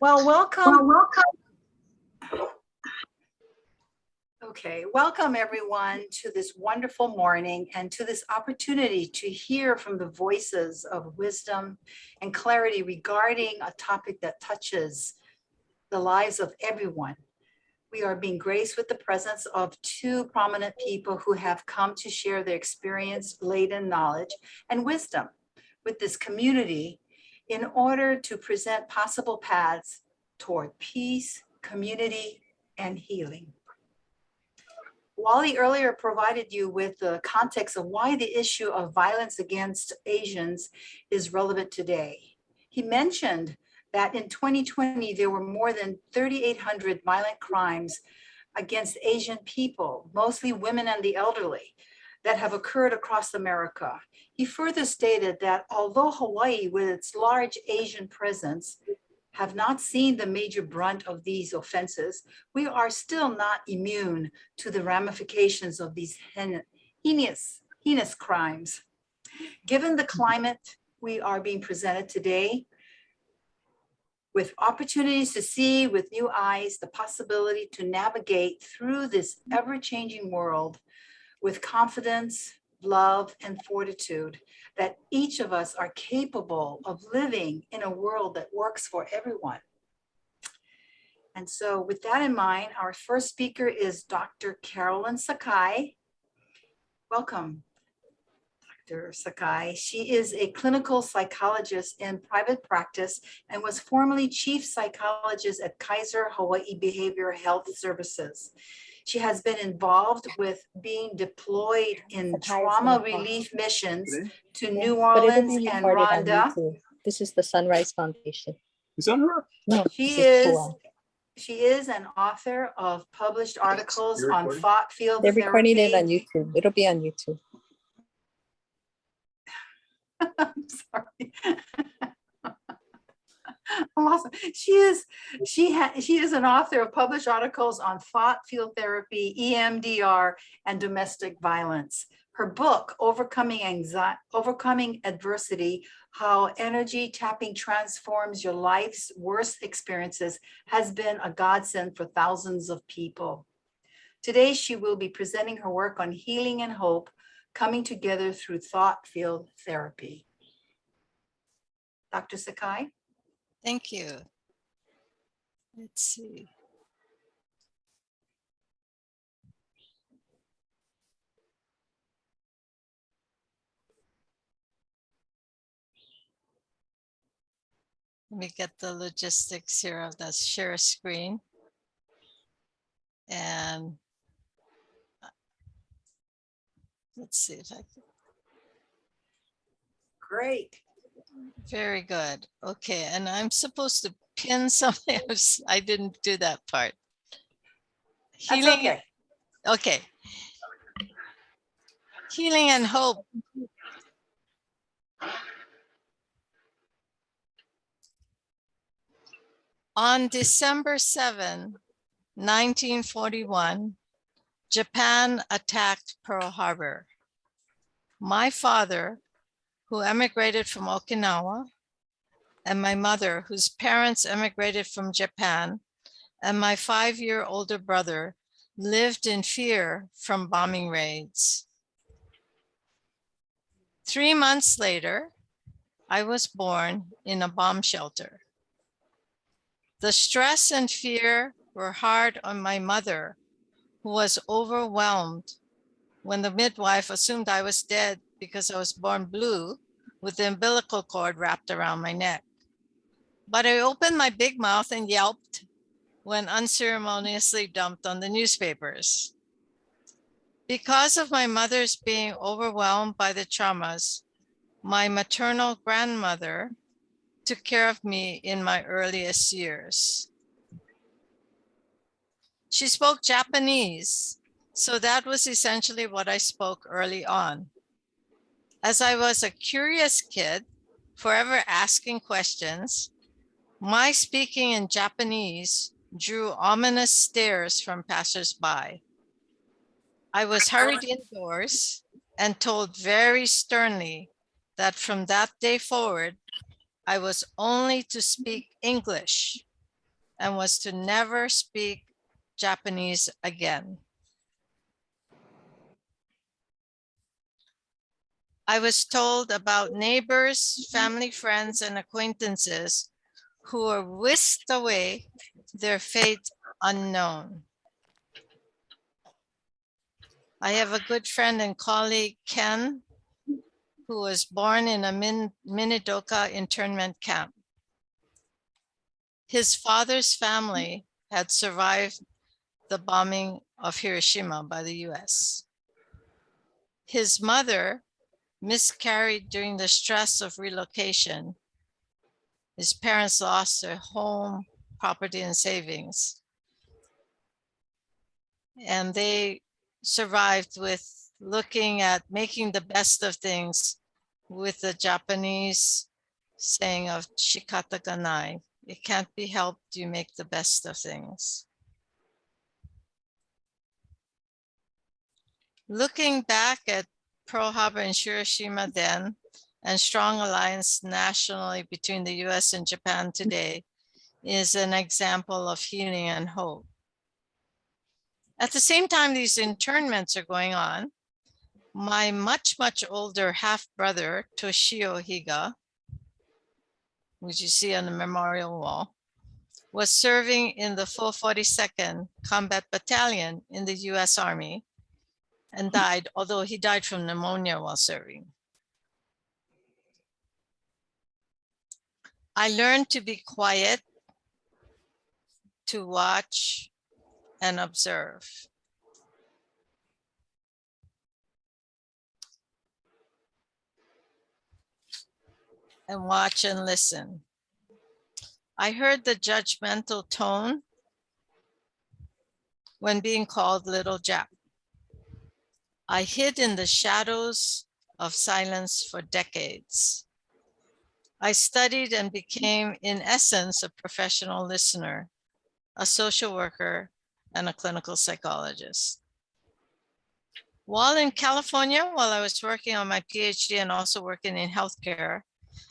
Well, welcome. Okay, welcome everyone to this wonderful morning and to this opportunity to hear from the voices of wisdom and clarity regarding a topic that touches the lives of everyone. We are being graced with the presence of two prominent people who have come to share their experience-laden knowledge and wisdom with this community in order to present possible paths toward peace, community, and healing. Wally earlier provided you with the context of why the issue of violence against Asians is relevant today. He mentioned that in 2020, there were more than 3,800 violent crimes against Asian people, mostly women and the elderly, that have occurred across America. He further stated that although Hawaii, with its large Asian presence, have not seen the major brunt of these offenses, we are still not immune to the ramifications of these heinous crimes. Given the climate we are being presented today, with opportunities to see with new eyes the possibility to navigate through this ever-changing world with confidence, love, and fortitude, that each of us are capable of living in a world that works for everyone. And so with that in mind, our first speaker is Dr. Carolyn Sakai. Welcome, Dr. Sakai. She is a clinical psychologist in private practice and was formerly chief psychologist at Kaiser Hawaii Behavioral Health Services. She has been involved with being deployed in trauma relief missions to New Orleans and Rwanda. This is the Sunrise Foundation. Is that her? No, She is an author of published articles on thought field they're therapy. recording it on YouTube. It'll be on YouTube. I'm sorry. I'm awesome. She is an author of published articles on thought field therapy, EMDR, and domestic violence. Her book, Overcoming Adversity, How Energy Tapping Transforms Your Life's Worst Experiences, has been a godsend for thousands of people. Today, she will be presenting her work on healing and hope, coming together through thought field therapy. Dr. Sakai? Thank you. Let's see. Let me get the logistics here of the share screen. And let's see if I can. Great. Very good. Okay, and I'm supposed to pin something else. I didn't do that part. That's okay. Okay. Healing and hope. On December 7, 1941, Japan attacked Pearl Harbor. My father, who emigrated from Okinawa, and my mother, whose parents emigrated from Japan, and my 5-year older brother lived in fear from bombing raids. 3 months later, I was born in a bomb shelter. The stress and fear were hard on my mother, who was overwhelmed when the midwife assumed I was dead because I was born blue with the umbilical cord wrapped around my neck. But I opened my big mouth and yelped when unceremoniously dumped on the newspapers. Because of my mother's being overwhelmed by the traumas, my maternal grandmother took care of me in my earliest years. She spoke Japanese, so that was essentially what I spoke early on. As I was a curious kid, forever asking questions, my speaking in Japanese drew ominous stares from passersby. I was hurried indoors and told very sternly that from that day forward, I was only to speak English and was to never speak Japanese again. I was told about neighbors, family, friends, and acquaintances who were whisked away, their fate unknown. I have a good friend and colleague, Ken, who was born in a Minidoka internment camp. His father's family had survived the bombing of Hiroshima by the US. His mother miscarried during the stress of relocation. His parents lost their home, property, and savings. And they survived with looking at making the best of things with the Japanese saying of shikata ga nai. It can't be helped, you make the best of things. Looking back at Pearl Harbor and Hiroshima then, and strong alliance nationally between the US and Japan today, is an example of healing and hope. At the same time these internments are going on, my much older half-brother, Toshio Higa, which you see on the memorial wall, was serving in the 442nd Combat Battalion in the US Army and died, although he died from pneumonia while serving. I learned to be quiet, to watch and observe. And watch and listen. I heard the judgmental tone when being called Little Jap. I hid in the shadows of silence for decades. I studied and became, in essence, a professional listener, a social worker, and a clinical psychologist. While in California, while I was working on my PhD and also working in healthcare,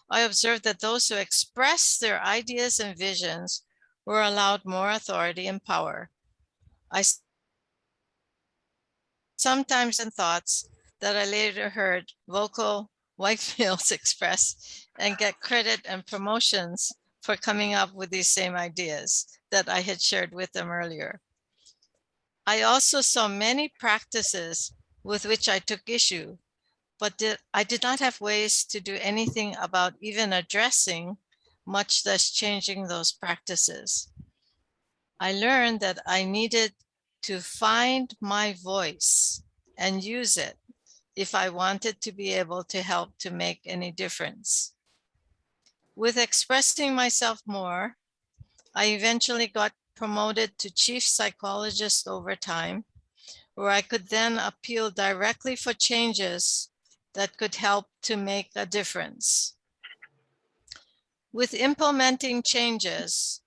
I observed that those who expressed their ideas and visions were allowed more authority and power. I sometimes in thoughts that I later heard vocal white males express and get credit and promotions for coming up with these same ideas that I had shared with them earlier. I also saw many practices with which I took issue, but I did not have ways to do anything about even addressing, much less changing those practices. I learned that I needed to find my voice and use it if I wanted to be able to help to make any difference. With expressing myself more, I eventually got promoted to chief psychologist over time, where I could then appeal directly for changes that could help to make a difference. With implementing changes,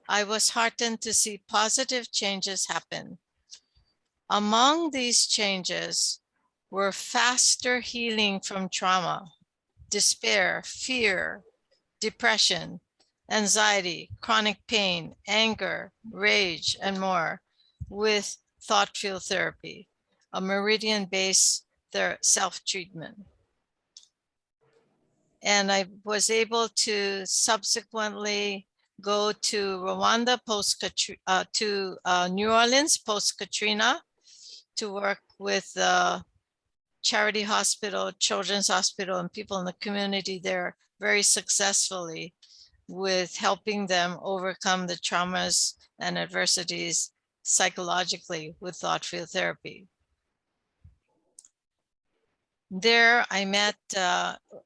I was heartened to see positive changes happen. Among these changes were faster healing from trauma, despair, fear, depression, anxiety, chronic pain, anger, rage, and more with thought field therapy, a meridian-based self-treatment. And I was able to subsequently go to Rwanda New Orleans post-Katrina to work with the Charity Hospital, Children's Hospital, and people in the community there very successfully with helping them overcome the traumas and adversities psychologically with thought field therapy. There I met,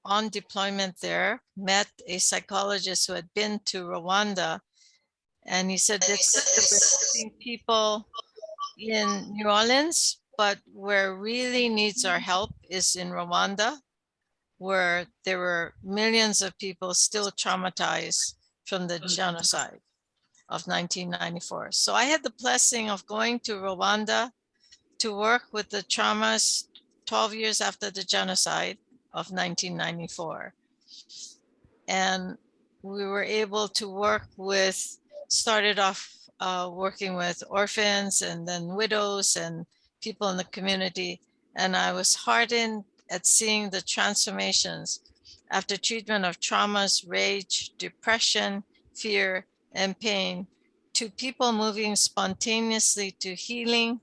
on deployment there, met a psychologist who had been to Rwanda, and he said that people in New Orleans, but where really needs our help is in Rwanda, where there were millions of people still traumatized from the genocide of 1994. So I had the blessing of going to Rwanda to work with the traumas 12 years after the genocide of 1994. And we were able to work with started off working with orphans and then widows and people in the community. And I was heartened at seeing the transformations after treatment of traumas, rage, depression, fear, and pain, to people moving spontaneously to healing,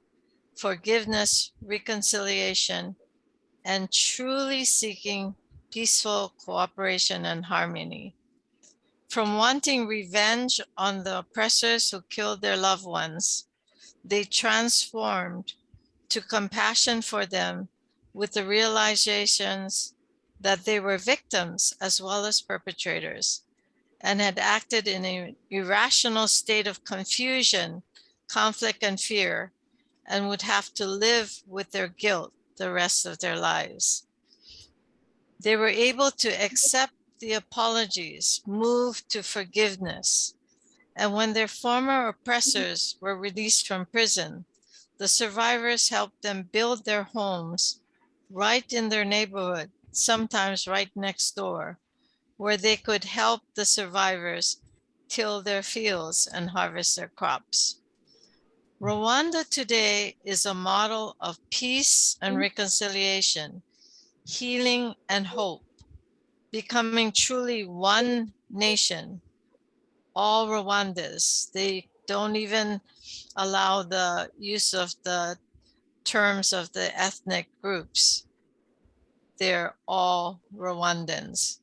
forgiveness, reconciliation, and truly seeking peaceful cooperation and harmony. From wanting revenge on the oppressors who killed their loved ones, they transformed to compassion for them with the realizations that they were victims as well as perpetrators and had acted in an irrational state of confusion, conflict, and fear, and would have to live with their guilt the rest of their lives. They were able to accept the apologies, move to forgiveness, and when their former oppressors were released from prison, the survivors helped them build their homes right in their neighborhood, sometimes right next door, where they could help the survivors till their fields and harvest their crops. Rwanda today is a model of peace and reconciliation, healing and hope, becoming truly one nation, all Rwandans. They don't even allow the use of the terms of the ethnic groups. They're all Rwandans.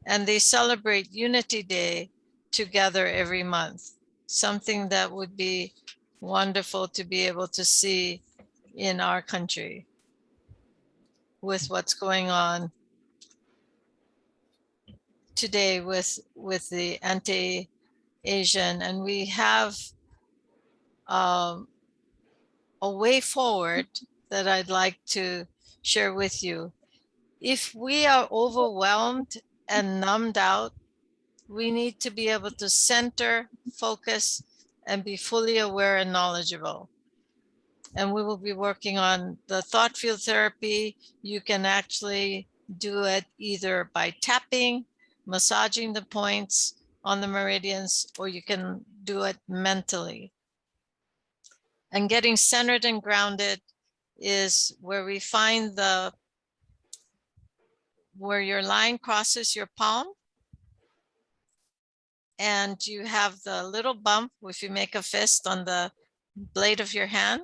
And they celebrate Unity Day together every month, something that would be wonderful to be able to see in our country with what's going on today with the anti-Asian. And we have a way forward that I'd like to share with you. If we are overwhelmed and numbed out, we need to be able to center, focus, and be fully aware and knowledgeable. And we will be working on the thought field therapy. You can actually do it either by tapping, massaging the points on the meridians, or you can do it mentally. And getting centered and grounded is where we find where your line crosses your palm, and you have the little bump if you make a fist on the blade of your hand.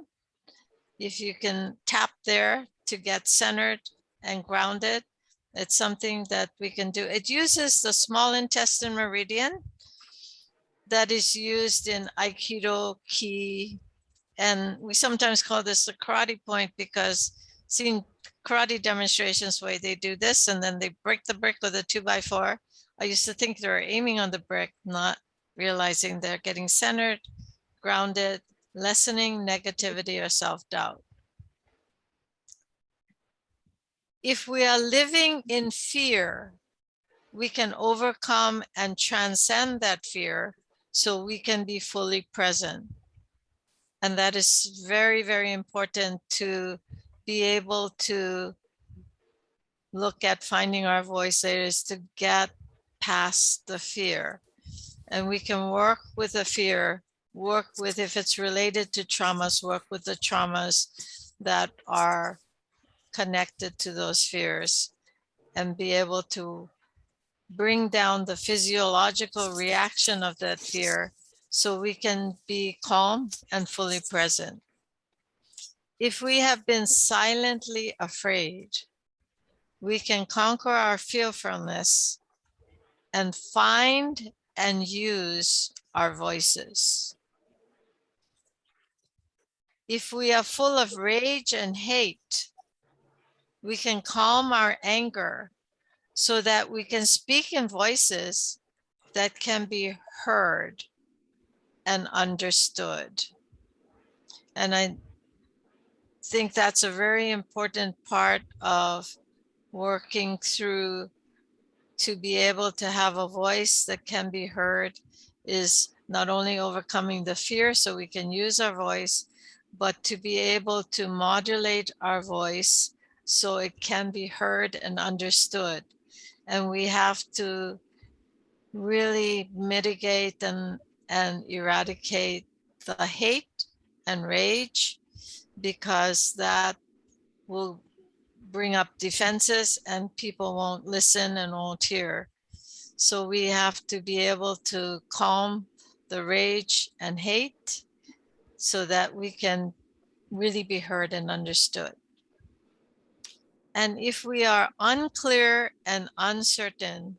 If you can tap there to get centered and grounded, it's something that we can do. It uses the small intestine meridian that is used in Aikido, Ki, and we sometimes call this the karate point because seeing karate demonstrations where they do this and then they break the brick with a 2x4. I used to think they were aiming on the brick, not realizing they're getting centered, grounded, lessening negativity or self-doubt. If we are living in fear, we can overcome and transcend that fear so we can be fully present. And that is very, very important to be able to look at finding our voice there, is to get past the fear. And we can work with the fear, work with, if it's related to traumas, work with the traumas that are connected to those fears and be able to bring down the physiological reaction of that fear so we can be calm and fully present. If we have been silently afraid, we can conquer our fearfulness and find and use our voices. If we are full of rage and hate, we can calm our anger so that we can speak in voices that can be heard and understood. And I think that's a very important part of working through to be able to have a voice that can be heard, is not only overcoming the fear so we can use our voice, but to be able to modulate our voice so it can be heard and understood. And we have to really mitigate and and eradicate the hate and rage, because that will bring up defenses and people won't listen and won't hear. So we have to be able to calm the rage and hate so that we can really be heard and understood. And if we are unclear and uncertain,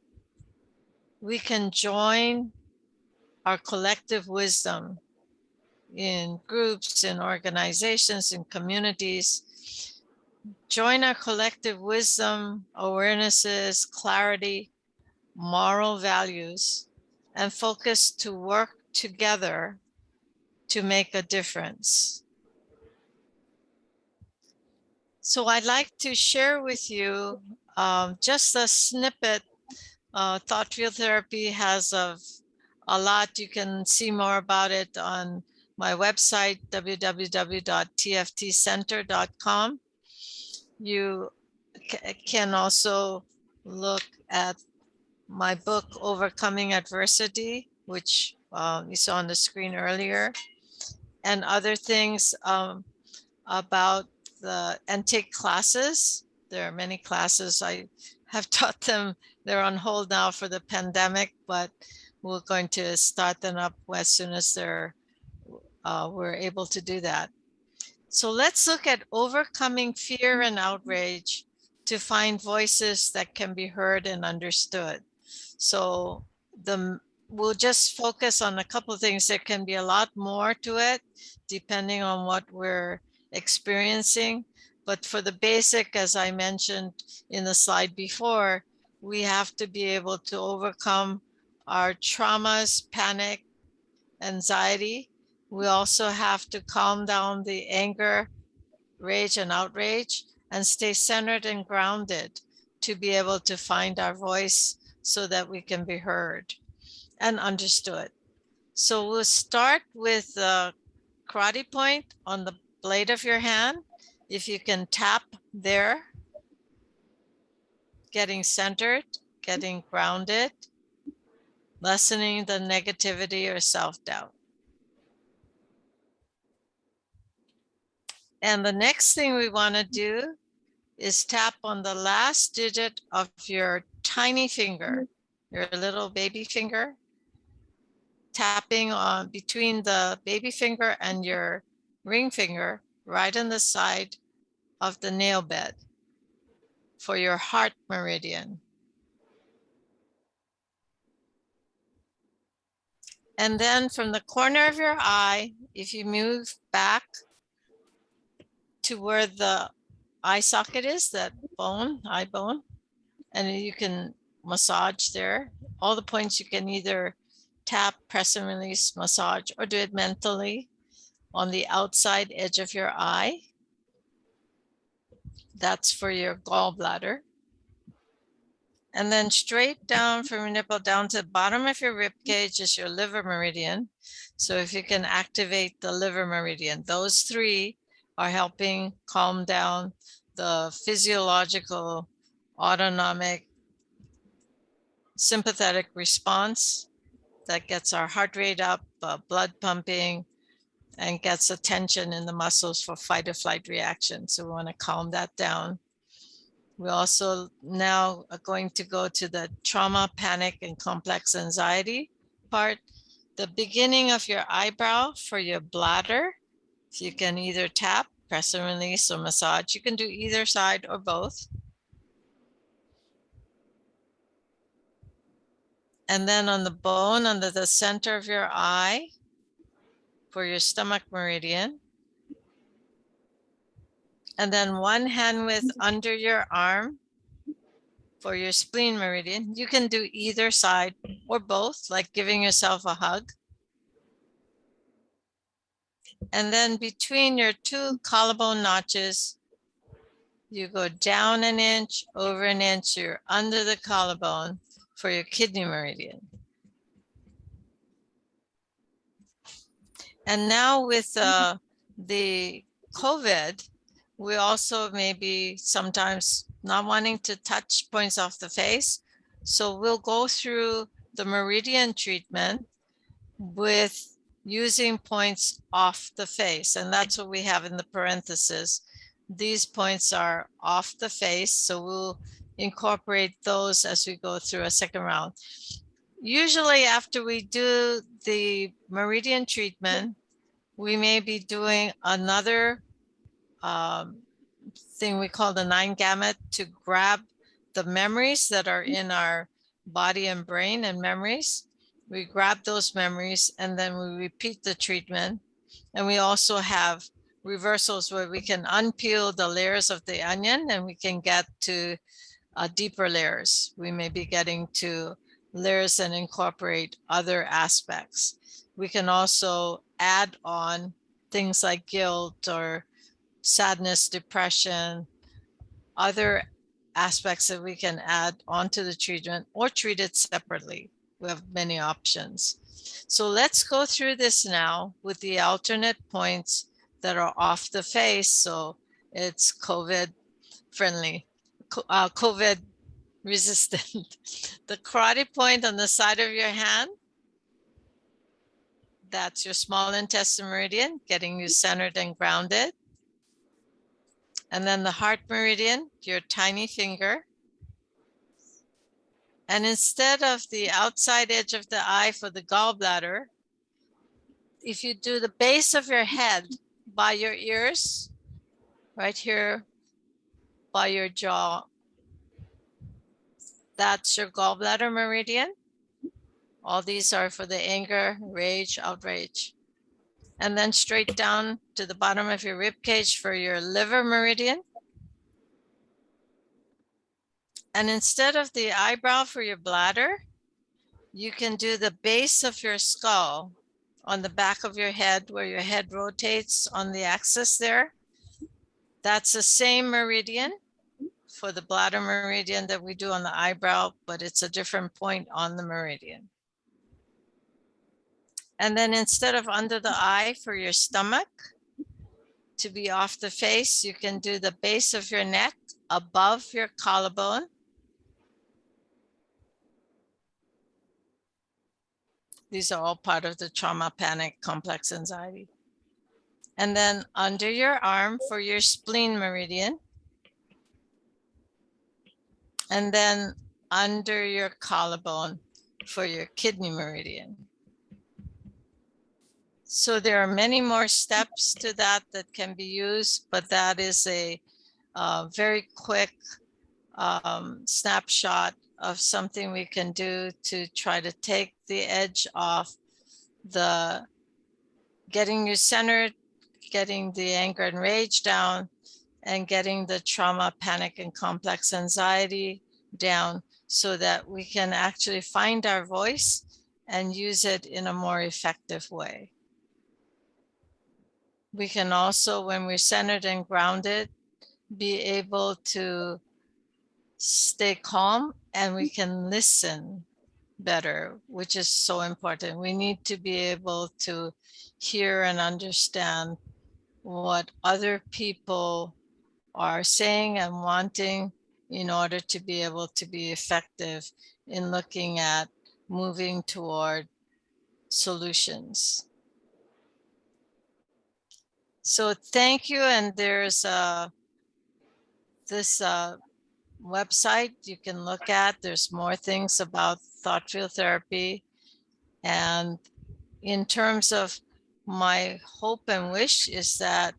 we can join our collective wisdom in groups, in organizations, in communities. Join our collective wisdom, awarenesses, clarity, moral values, and focus to work together to make a difference. So I'd like to share with you just a snippet. Thought field therapy has a lot. You can see more about it on my website, www.tftcenter.com. You can also look at my book, Overcoming Adversity, which you saw on the screen earlier, and other things about and take classes. There are many classes. I have taught them. They're on hold now for the pandemic, but we're going to start them up as soon as we're able to do that. So let's look at overcoming fear and outrage to find voices that can be heard and understood. So we'll just focus on a couple of things. There can be a lot more to it depending on what we're experiencing. But for the basic, as I mentioned in the slide before, we have to be able to overcome our traumas, panic, anxiety. We also have to calm down the anger, rage, and outrage, and stay centered and grounded to be able to find our voice so that we can be heard and understood. So we'll start with the karate point on the blade of your hand. If you can tap there, getting centered, getting grounded, lessening the negativity or self-doubt. And the next thing we want to do is tap on the last digit of your tiny finger, your little baby finger, tapping on between the baby finger and your ring finger, right on the side of the nail bed for your heart meridian. And then from the corner of your eye, if you move back to where the eye socket is, that bone, eye bone, and you can massage there. All the points you can either tap, press and release, massage, or do it mentally on the outside edge of your eye. That's for your gallbladder. And then straight down from your nipple down to the bottom of your rib cage is your liver meridian. So if you can activate the liver meridian, those three are helping calm down the physiological, autonomic, sympathetic response that gets our heart rate up, blood pumping, and gets a tension in the muscles for fight or flight reaction. So we want to calm that down. We also now are going to go to the trauma, panic, and complex anxiety part. The beginning of your eyebrow for your bladder. So you can either tap, press and release, or massage. You can do either side or both. And then on the bone under the center of your eye for your stomach meridian. And then one hand width under your arm for your spleen meridian. You can do either side or both, like giving yourself a hug. And then between your two collarbone notches, you go down an inch, over an inch, you're under the collarbone for your kidney meridian. And now with the COVID, we also maybe sometimes not wanting to touch points off the face. So we'll go through the meridian treatment with using points off the face. And that's what we have in the parentheses. These points are off the face, so we'll incorporate those as we go through a second round. Usually after we do the meridian treatment, we may be doing another thing we call the 9 gamut to grab the memories that are in our body and brain and memories. We grab those memories and then we repeat the treatment. And we also have reversals where we can unpeel the layers of the onion and we can get to deeper layers. We may be getting to layers and incorporate other aspects. We can also add on things like guilt or sadness, depression, other aspects that we can add onto the treatment or treat it separately. We have many options. So let's go through this now with the alternate points that are off the face. So it's COVID friendly, COVID resistant. The karate point on the side of your hand, that's your small intestine meridian, getting you centered and grounded. And then the heart meridian, your tiny finger. And instead of the outside edge of the eye for the gallbladder, if you do the base of your head by your ears, right here by your jaw, that's your gallbladder meridian. All these are for the anger, rage, outrage. And then straight down to the bottom of your rib cage for your liver meridian. And instead of the eyebrow for your bladder, you can do the base of your skull on the back of your head where your head rotates on the axis there. That's the same meridian for the bladder meridian that we do on the eyebrow, but it's a different point on the meridian. And then instead of under the eye for your stomach, to be off the face, you can do the base of your neck above your collarbone. These are all part of the trauma, panic, complex anxiety. And then under your arm for your spleen meridian. And then under your collarbone for your kidney meridian. So there are many more steps to that that can be used, but that is a very quick snapshot of something we can do to try to take the edge off the getting you centered, getting the anger and rage down, and getting the trauma, panic, and complex anxiety down so that we can actually find our voice and use it in a more effective way. We can also, when we're centered and grounded, be able to stay calm and we can listen better, which is so important. We need to be able to hear and understand what other people are saying and wanting in order to be able to be effective in looking at moving toward solutions. So thank you. And there's this website you can look at. There's more things about thought field therapy. And in terms of my hope and wish is that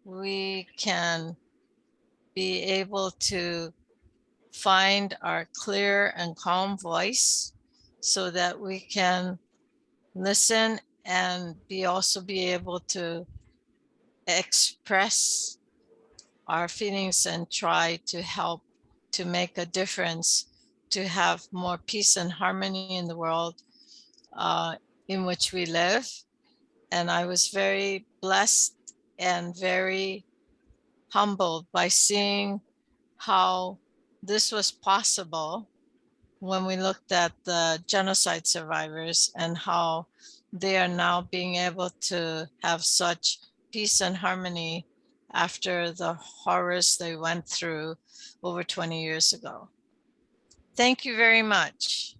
we can be able to find our clear and calm voice so that we can listen and also be able to express our feelings and try to help to make a difference, to have more peace and harmony in the world in which we live. And I was very blessed and very humbled by seeing how this was possible when we looked at the genocide survivors and how they are now being able to have such peace and harmony after the horrors they went through over 20 years ago. Thank you very much.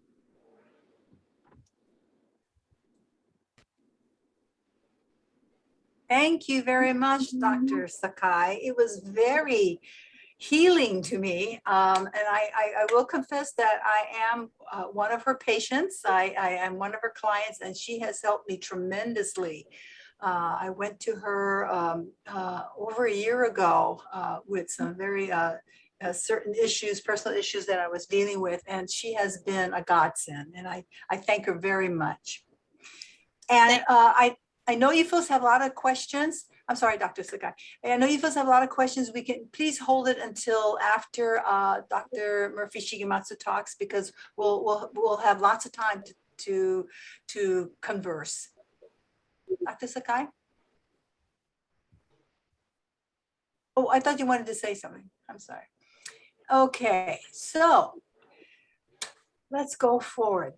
Thank you very much, Dr. Sakai. It was very healing to me. And I will confess that I am one of her patients. I am one of her clients, and she has helped me tremendously. I went to her over a year ago with some very certain issues, personal issues that I was dealing with, and she has been a godsend, and I thank her very much. And I know you folks have a lot of questions. I'm sorry, Dr. Sakai. I know you folks have a lot of questions. We can please hold it until after Dr. Murphy Shigematsu talks, because we'll have lots of time to converse. Dr. Sakai? Oh, I thought you wanted to say something. I'm sorry. Okay, so let's go forward.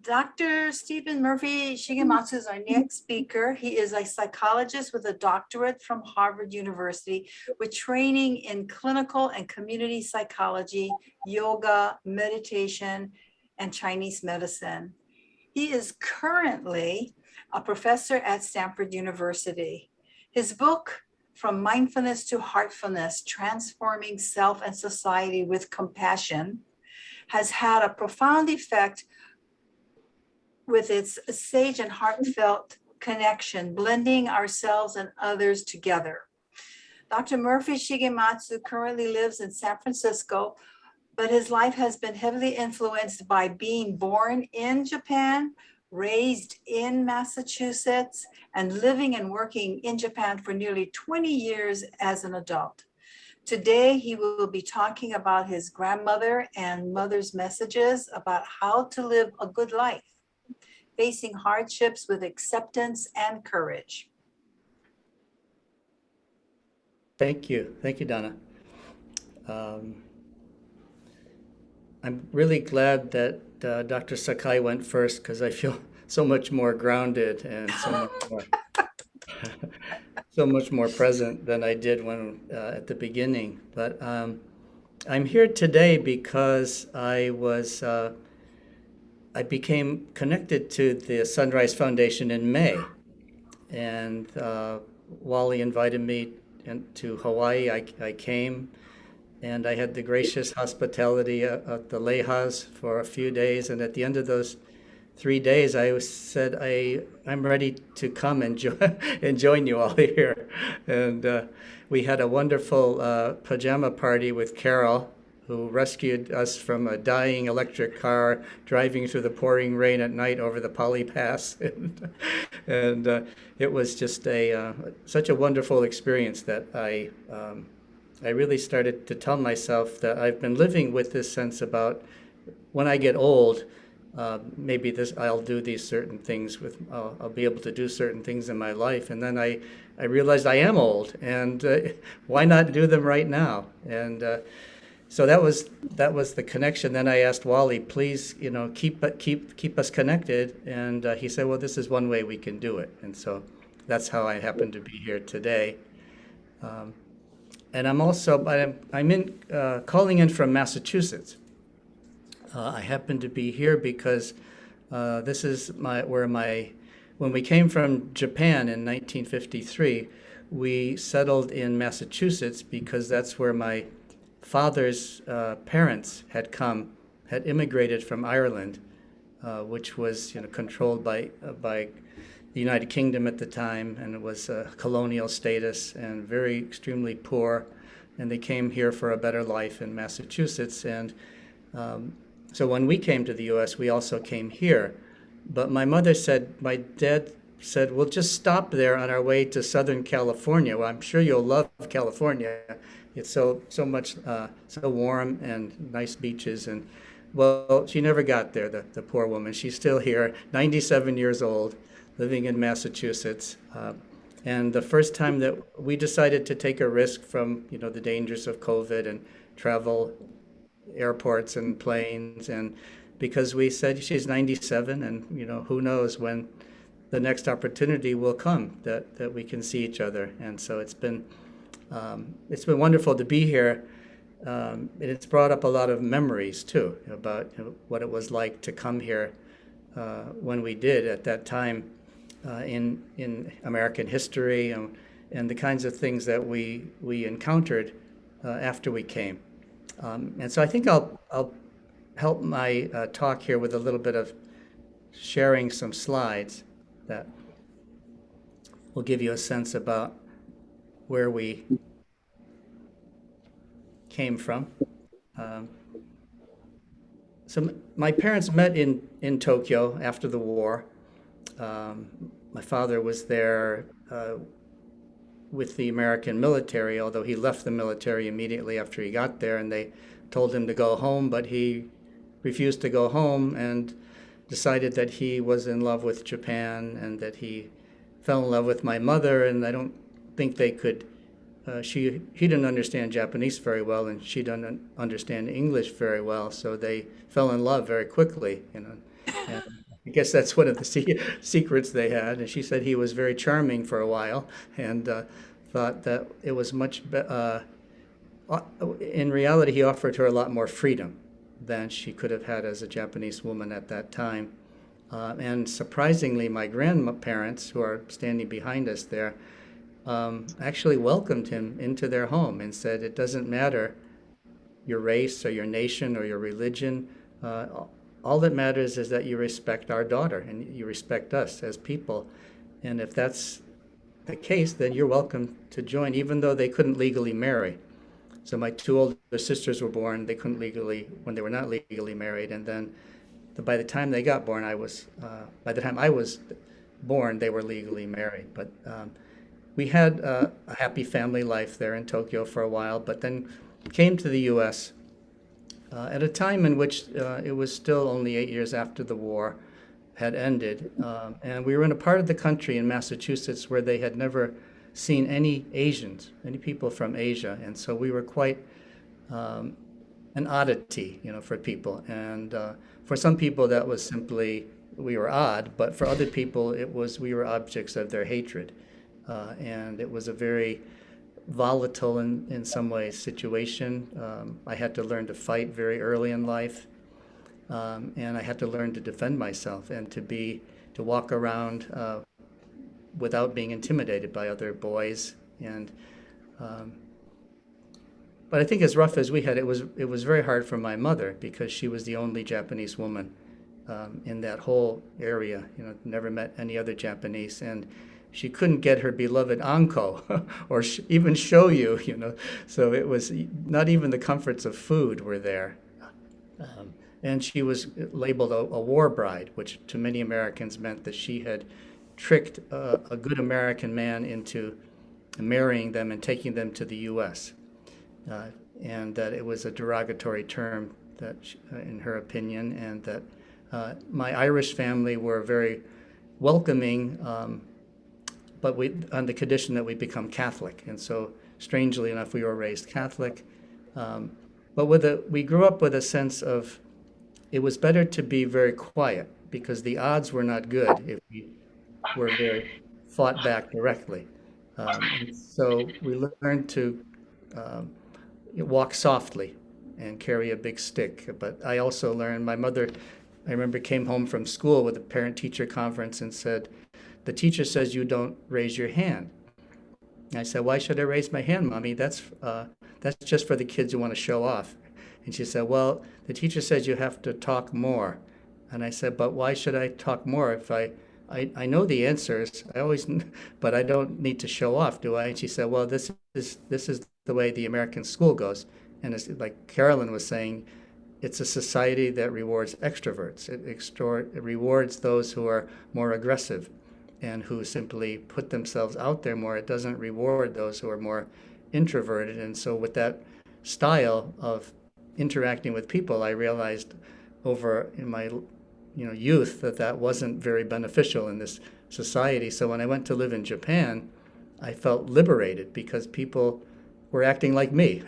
Dr. Stephen Murphy Shigematsu is our next speaker. He is a psychologist with a doctorate from Harvard University with training in clinical and community psychology, yoga, meditation, and Chinese medicine. He is currently a professor at Stanford University. His book, From Mindfulness to Heartfulness, Transforming Self and Society with Compassion, has had a profound effect with its sage and heartfelt connection, blending ourselves and others together. Dr. Murphy Shigematsu currently lives in San Francisco, but his life has been heavily influenced by being born in Japan, raised in Massachusetts, and living and working in Japan for nearly 20 years as an adult. Today, he will be talking about his grandmother and mother's messages about how to live a good life, facing hardships with acceptance and courage. Thank you, Donna. I'm really glad that Dr. Sakai went first, because I feel so much more grounded and so much more present than I did when at the beginning. But I'm here today because I became connected to the Sunrise Foundation in May, and Wally invited me to Hawaii. I came, and I had the gracious hospitality at the Lehas for a few days, and at the end of those 3 days, I said, I'm ready to come and join you all here. And we had a wonderful pajama party with Carol, who rescued us from a dying electric car driving through the pouring rain at night over the Pali Pass. and it was just such a wonderful experience that I really started to tell myself that I've been living with this sense about when I get old, maybe I'll do these certain things I'll be able to do certain things in my life. And then I realized I am old, and why not do them right now? And so that was the connection. Then I asked Wally, please, keep us connected. And he said, well, this is one way we can do it. And so that's how I happen to be here today. And I'm calling in from Massachusetts. I happen to be here because this is when we came from Japan in 1953, we settled in Massachusetts because that's where my father's parents had immigrated from Ireland, which was controlled by the United Kingdom at the time, and it was a colonial status and very extremely poor, and they came here for a better life in Massachusetts. And so when we came to the U.S., we also came here. But my dad said, we'll just stop there on our way to Southern California. Well, I'm sure you'll love California. It's so much, so warm and nice beaches. And well, she never got there, the poor woman. She's still here, 97 years old, living in Massachusetts. And the first time that we decided to take a risk from, the dangers of COVID and travel airports and planes, and because we said she's 97, and who knows when the next opportunity will come that we can see each other. And so it's been wonderful to be here. And it's brought up a lot of memories too about what it was like to come here when we did. At that time, in American history and the kinds of things that we encountered after we came. And so I think I'll help my talk here with a little bit of sharing some slides that will give you a sense about where we came from. So my parents met in Tokyo after the war. My father was there with the American military, although he left the military immediately after he got there, and they told him to go home, but he refused to go home and decided that he was in love with Japan and that he fell in love with my mother, and I don't think they could, he didn't understand Japanese very well, and she didn't understand English very well, so they fell in love very quickly, you know. And I guess that's one of the secrets they had. And she said he was very charming for a while, and thought that it was in reality, he offered her a lot more freedom than she could have had as a Japanese woman at that time. And surprisingly, my grandparents, who are standing behind us there, actually welcomed him into their home and said, it doesn't matter your race or your nation or your religion. All that matters is that you respect our daughter and you respect us as people. And if that's the case, then you're welcome to join, even though they couldn't legally marry. So my two older sisters were born. They couldn't legally, when they were not legally married. And then by the time they got born, by the time I was born, they were legally married. But we had a happy family life there in Tokyo for a while, but then came to the U.S. At a time in which it was still only 8 years after the war had ended. And we were in a part of the country in Massachusetts where they had never seen any Asians, any people from Asia. And so we were quite an oddity, you know, for people. And for some people that was simply, we were odd, but for other people we were objects of their hatred. And it was a very volatile in some ways situation. I had to learn to fight very early in life. And I had to learn to defend myself and to walk around without being intimidated by other boys. And but I think as rough as we had, it was very hard for my mother because she was the only Japanese woman in that whole area. You know, never met any other Japanese, and she couldn't get her beloved anko or even shoyu. You know, so it was not even the comforts of food were there. And she was labeled a war bride, which to many Americans meant that she had tricked a good American man into marrying them and taking them to the U.S. And that it was a derogatory term that, in her opinion, and that my Irish family were very welcoming, but on the condition that we become Catholic. And so, strangely enough, we were raised Catholic. But we grew up with a sense of it was better to be very quiet because the odds were not good if we were very fought back directly. So we learned to walk softly and carry a big stick. But I also learned, my mother, I remember, came home from school with a parent-teacher conference and said, the teacher says you don't raise your hand. And I said, why should I raise my hand, Mommy? That's just for the kids who want to show off. And she said, well, the teacher says you have to talk more. And I said, but why should I talk more if I know the answers, but I don't need to show off, do I? And she said, well, this is the way the American school goes. And it's like Carolyn was saying, it's a society that rewards extroverts. It rewards those who are more aggressive and who simply put themselves out there more. It doesn't reward those who are more introverted. And so with that style of interacting with people, I realized in my youth that wasn't very beneficial in this society. So when I went to live in Japan, I felt liberated because people were acting like me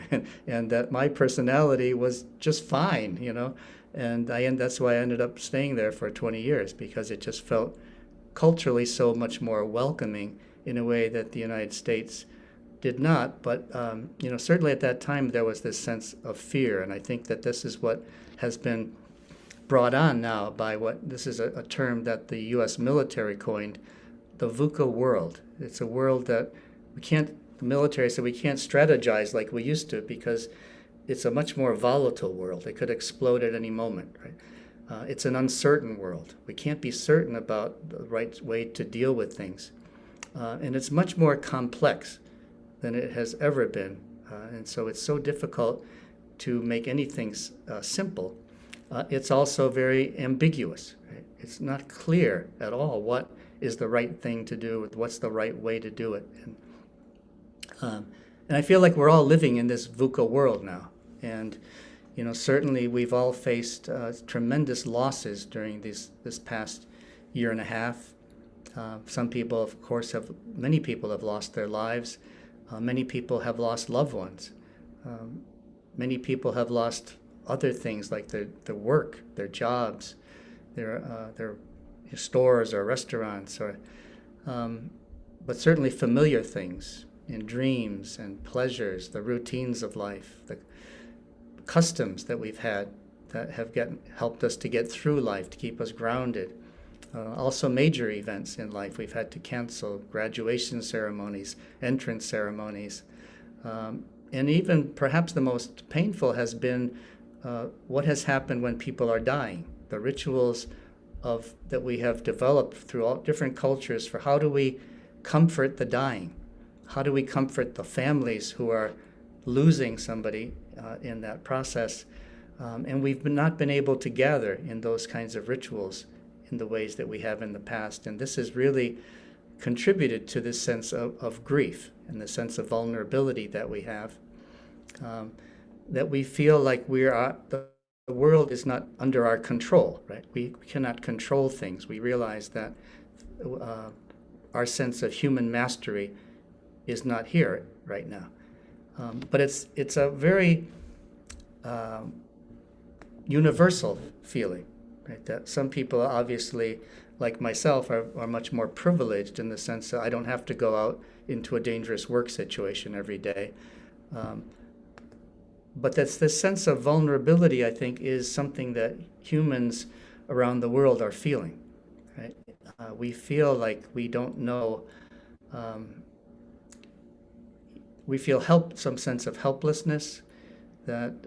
and that my personality was just fine, you know. And that's why I ended up staying there for 20 years because it just felt culturally so much more welcoming in a way that the United States did not. But certainly at that time there was this sense of fear, and I think that this is what has been brought on now by this is a term that the U.S. military coined, the VUCA world. It's a world that the military said we can't strategize like we used to because it's a much more volatile world. It could explode at any moment, right? It's an uncertain world. We can't be certain about the right way to deal with things. And it's much more complex than it has ever been. And so it's so difficult to make anything simple. It's also very ambiguous. Right? It's not clear at all what is the right thing to do, what's the right way to do it. And I feel like we're all living in this VUCA world now. And certainly we've all faced tremendous losses during this past year and a half. Some people, of course, many people have lost their lives. Many people have lost loved ones. Many people have lost other things like their work, their jobs, their stores or restaurants, but certainly familiar things in dreams and pleasures, the routines of life, the customs that we've had that have helped us to get through life, to keep us grounded. Also major events in life we've had to cancel, graduation ceremonies, entrance ceremonies. And even perhaps the most painful has been what has happened when people are dying, the rituals that we have developed through all different cultures for how do we comfort the dying? How do we comfort the families who are losing somebody in that process? And we've not been able to gather in those kinds of rituals in the ways that we have in the past. And this has really contributed to this sense of grief and the sense of vulnerability that we have, that we feel like the world is not under our control, right? We cannot control things. We realize that our sense of human mastery is not here right now. But it's a very universal feeling, right? That some people obviously, like myself, are much more privileged in the sense that I don't have to go out into a dangerous work situation every day. But that's this sense of vulnerability, I think, is something that humans around the world are feeling, right? We feel like we don't know. We feel some sense of helplessness, that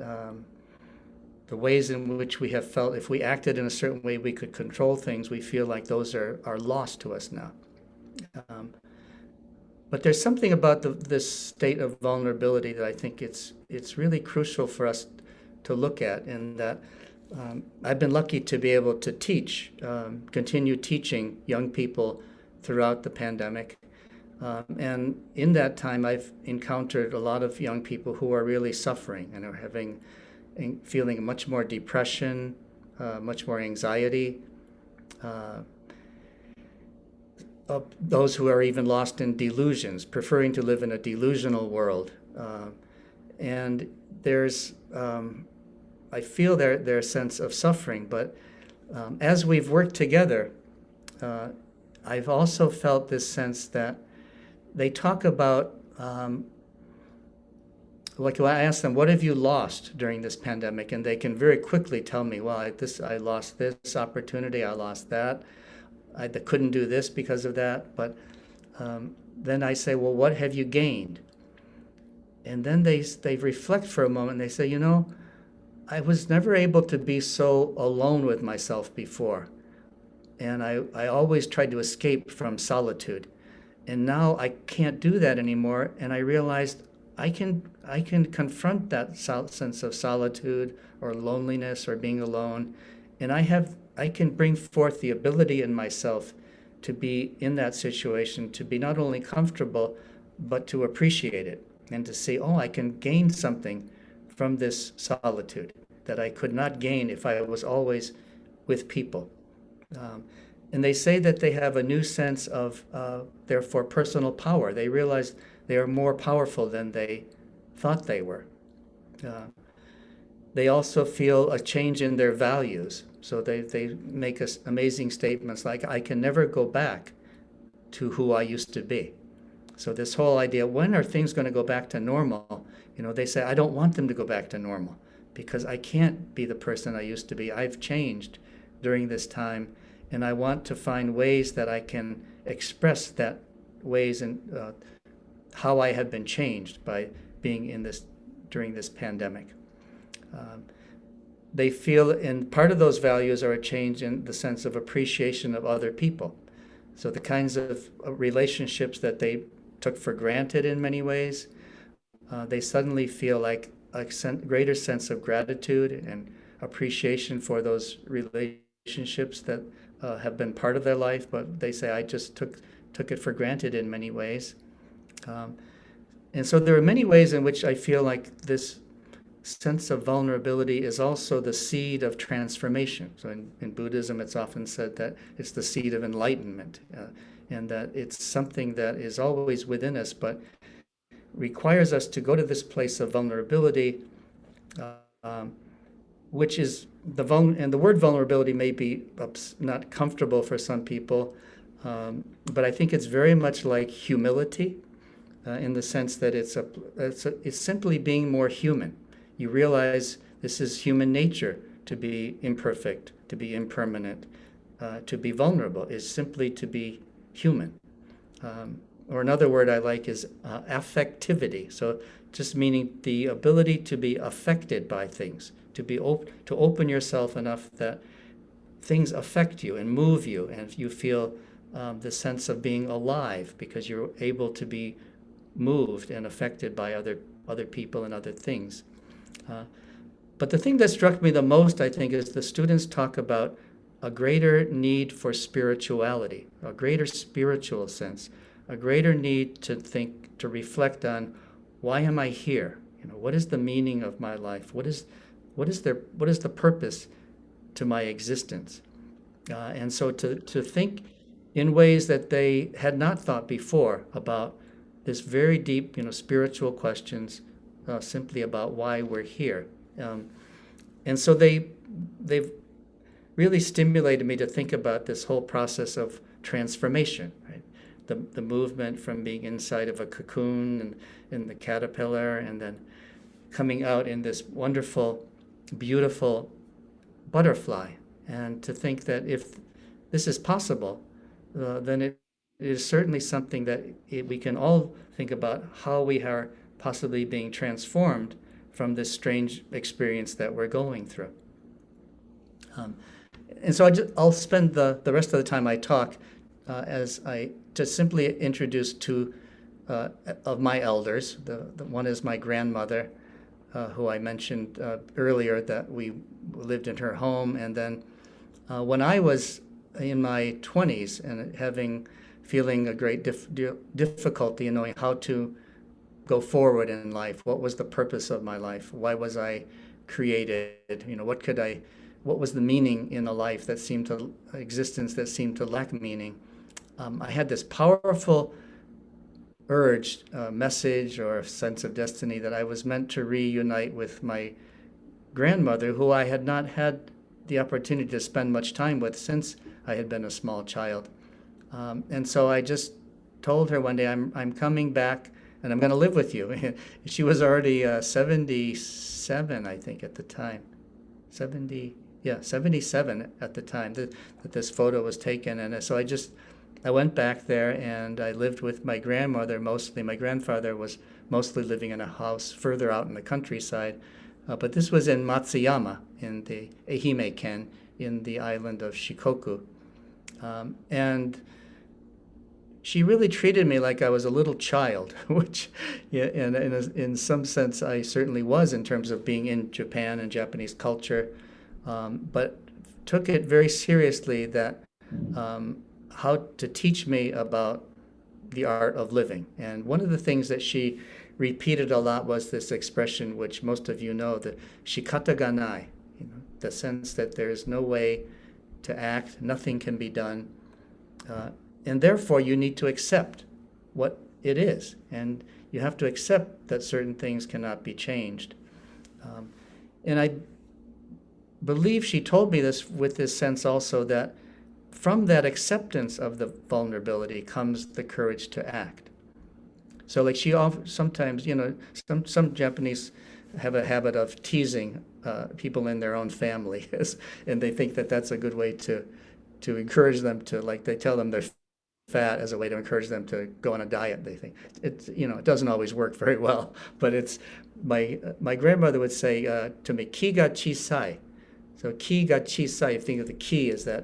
the ways in which we have felt if we acted in a certain way we could control things, we feel like those are lost to us now. But there's something about this state of vulnerability that I think it's really crucial for us to look at, in that I've been lucky to be able to teach, continue teaching young people throughout the pandemic. And in that time, I've encountered a lot of young people who are really suffering and are feeling much more depression, much more anxiety. Those who are even lost in delusions, preferring to live in a delusional world. And there's, I feel their sense of suffering, but as we've worked together, I've also felt this sense that they talk about, like when I ask them, what have you lost during this pandemic? And they can very quickly tell me, well, I lost this opportunity, I lost that. I couldn't do this because of that. But then I say, well, what have you gained? And then they reflect for a moment. They say, I was never able to be so alone with myself before. And I always tried to escape from solitude. And now I can't do that anymore. And I realized I can confront that sense of solitude or loneliness or being alone. And I can bring forth the ability in myself to be in that situation, to be not only comfortable, but to appreciate it and to say, oh, I can gain something from this solitude that I could not gain if I was always with people. And they say that they have a new sense of, therefore, personal power. They realize they are more powerful than they thought they were. They also feel a change in their values. So they make amazing statements like, I can never go back to who I used to be. So this whole idea, when are things going to go back to normal? They say, I don't want them to go back to normal because I can't be the person I used to be. I've changed during this time, and I want to find ways that I can express that ways and how I have been changed by being in this during this pandemic. They feel, and part of those values are a change in the sense of appreciation of other people. So the kinds of relationships that they took for granted in many ways, they suddenly feel like a greater sense of gratitude and appreciation for those relationships that have been part of their life, but they say, I just took it for granted in many ways. And so there are many ways in which I feel like this sense of vulnerability is also the seed of transformation. So in Buddhism, it's often said that it's the seed of enlightenment, and that it's something that is always within us, but requires us to go to this place of vulnerability, which is and the word vulnerability may be not comfortable for some people, but I think it's very much like humility, in the sense that it's simply being more human. You realize this is human nature, to be imperfect, to be impermanent, to be vulnerable is simply to be human. Or another word I like is affectivity. So just meaning the ability to be affected by things, to open yourself enough that things affect you and move you, and you feel the sense of being alive because you're able to be moved and affected by other people and other things. But the thing that struck me the most, I think, is the students talk about a greater need for spirituality, a greater spiritual sense, a greater need to think, to reflect on, why am I here? What is the meaning of my life? What is the purpose to my existence? And so to think in ways that they had not thought before about this very deep, spiritual questions, simply about why we're here. And so they've really stimulated me to think about this whole process of transformation, right? The movement from being inside of a cocoon and in the caterpillar, and then coming out in this wonderful, beautiful butterfly. And to think that if this is possible, then it is certainly something that we can all think about, how we are possibly being transformed from this strange experience that we're going through. And so I'll spend the rest of the time I talk as I just simply introduce two of my elders. The one is my grandmother, who I mentioned earlier, that we lived in her home. And then when I was in my 20s and feeling a great difficulty in knowing how to go forward in life, what was the purpose of my life? Why was I created? What was the meaning in a life existence that seemed to lack meaning? I had this powerful urge, message, or sense of destiny that I was meant to reunite with my grandmother, who I had not had the opportunity to spend much time with since I had been a small child. And so I just told her one day, I'm coming back and I'm going to live with you. She was already 77, I think, at the time. 77 at the time that this photo was taken. And so I went back there and I lived with my grandmother mostly. My grandfather was mostly living in a house further out in the countryside. But this was in Matsuyama, in the Ehime-ken, in the island of Shikoku. And she really treated me like I was a little child, which in some sense I certainly was in terms of being in Japan and Japanese culture, but took it very seriously that how to teach me about the art of living. And one of the things that she repeated a lot was this expression, which most of you know, the shikata ga nai, the sense that there is no way to act, nothing can be done, and therefore you need to accept what it is, and you have to accept that certain things cannot be changed. And I believe she told me this with this sense also that from that acceptance of the vulnerability comes the courage to act. So like sometimes, some Japanese have a habit of teasing people in their own family, and they think that that's a good way to encourage them to, like they tell them they're fat as a way to encourage them to go on a diet. They think it doesn't always work very well, but it's my grandmother would say to me, "Ki ga chisai." So ki ga chisai, you think of the ki as that,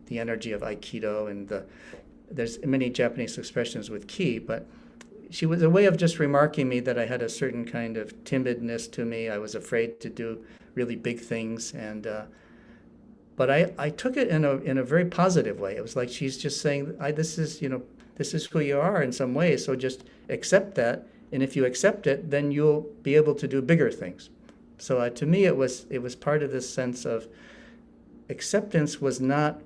the energy of Aikido, and there's many Japanese expressions with ki, but she was a way of just remarking me that I had a certain kind of timidness to me. I was afraid to do really big things, but I took it in a very positive way. It was like she's just saying, this is who you are in some ways, so just accept that, and if you accept it, then you'll be able to do bigger things. So to me, it was part of this sense of acceptance was not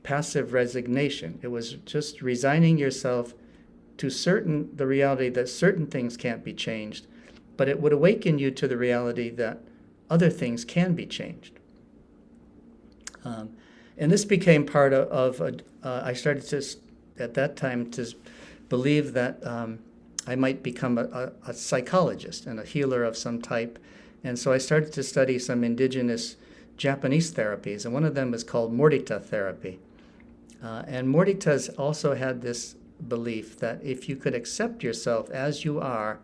passive resignation. It was just resigning yourself to the reality that certain things can't be changed, but it would awaken you to the reality that other things can be changed. And this became part I started to, at that time, to believe that I might become a psychologist and a healer of some type. And so I started to study some indigenous Japanese therapies, and one of them is called Morita therapy. And Morita's also had this belief that if you could accept yourself as you are,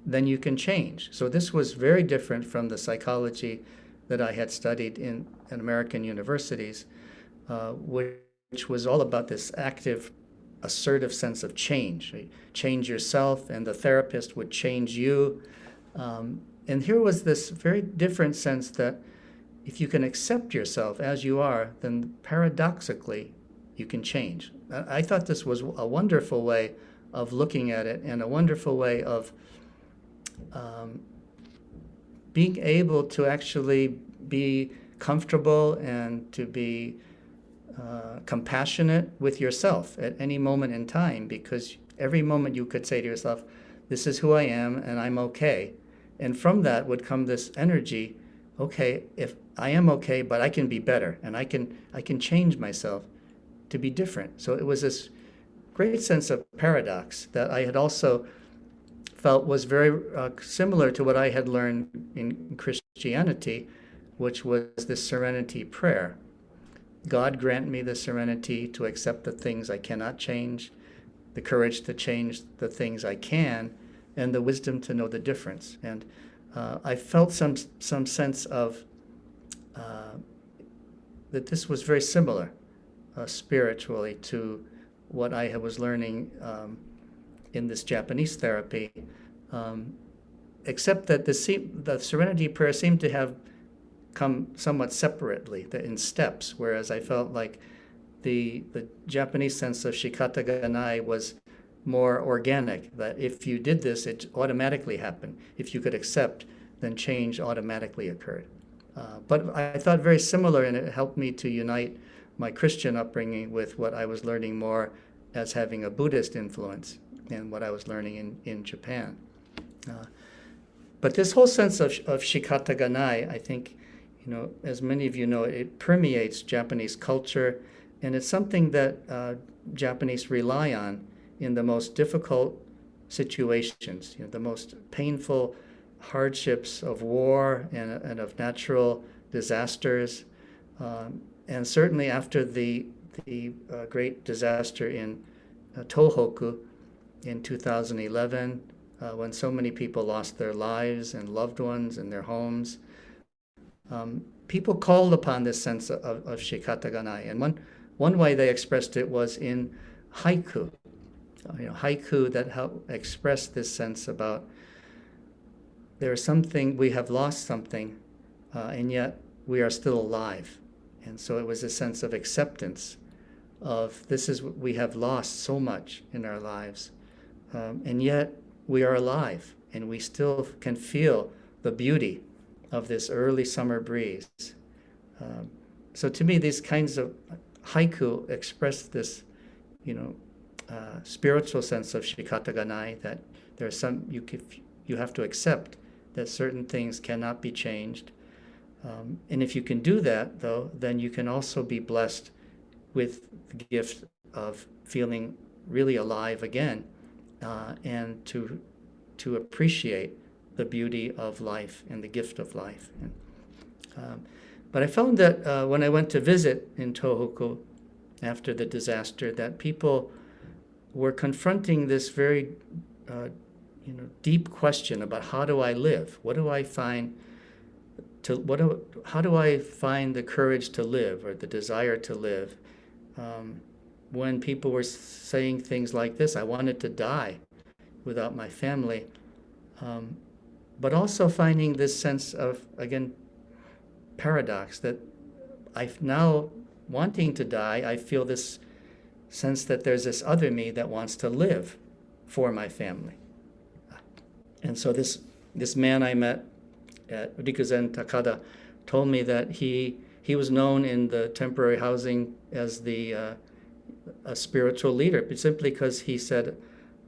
then you can change. So this was very different from the psychology that I had studied in American universities, which was all about this active, assertive sense of change. Right? Change yourself, and the therapist would change you. And here was this very different sense that if you can accept yourself as you are, then paradoxically, you can change. I thought this was a wonderful way of looking at it, and a wonderful way of being able to actually be comfortable and to be compassionate with yourself at any moment in time, because every moment you could say to yourself, this is who I am and I'm okay. And from that would come this energy, okay, if I am okay, but I can be better, and I can change myself to be different. So it was this great sense of paradox that I had also felt was very similar to what I had learned in Christianity, which was this serenity prayer. God grant me the serenity to accept the things I cannot change, the courage to change the things I can, and the wisdom to know the difference. And I felt some sense of that this was very similar spiritually to what I was learning in this Japanese therapy, except that the Serenity Prayer seemed to have come somewhat separately, in steps, whereas I felt like the Japanese sense of Shikata Ganai was more organic, that if you did this, it automatically happened. If you could accept, then change automatically occurred. But I thought very similar, and it helped me to unite my Christian upbringing with what I was learning more as having a Buddhist influence and what I was learning in Japan. But this whole sense of Shikata Ganai, I think, as many of you know, it permeates Japanese culture, and it's something that Japanese rely on in the most difficult situations, the most painful hardships of war and of natural disasters, and certainly after the great disaster in Tohoku in 2011, when so many people lost their lives and loved ones and their homes. People called upon this sense of Shikata Ganai, and one way they expressed it was in haiku. Haiku that help express this sense about there is something, we have lost something, and yet we are still alive. And so it was a sense of acceptance of we have lost so much in our lives, and yet we are alive, and we still can feel the beauty of this early summer breeze. So to me, these kinds of haiku express this, spiritual sense of Shikata Ganai, that there are you have to accept that certain things cannot be changed. And if you can do that, though, then you can also be blessed with the gift of feeling really alive again, and to appreciate the beauty of life and the gift of life. But I found that when I went to visit in Tohoku after the disaster, that people we're confronting this very deep question about how do I live? What do I find how do I find the courage to live or the desire to live? When people were saying things like this, I wanted to die without my family. But also finding this sense of, again, paradox that I've now wanting to die, I feel this sense that there's this other me that wants to live for my family. And so this man I met at Rikuzen Takada told me that he was known in the temporary housing as a spiritual leader, but simply because he said,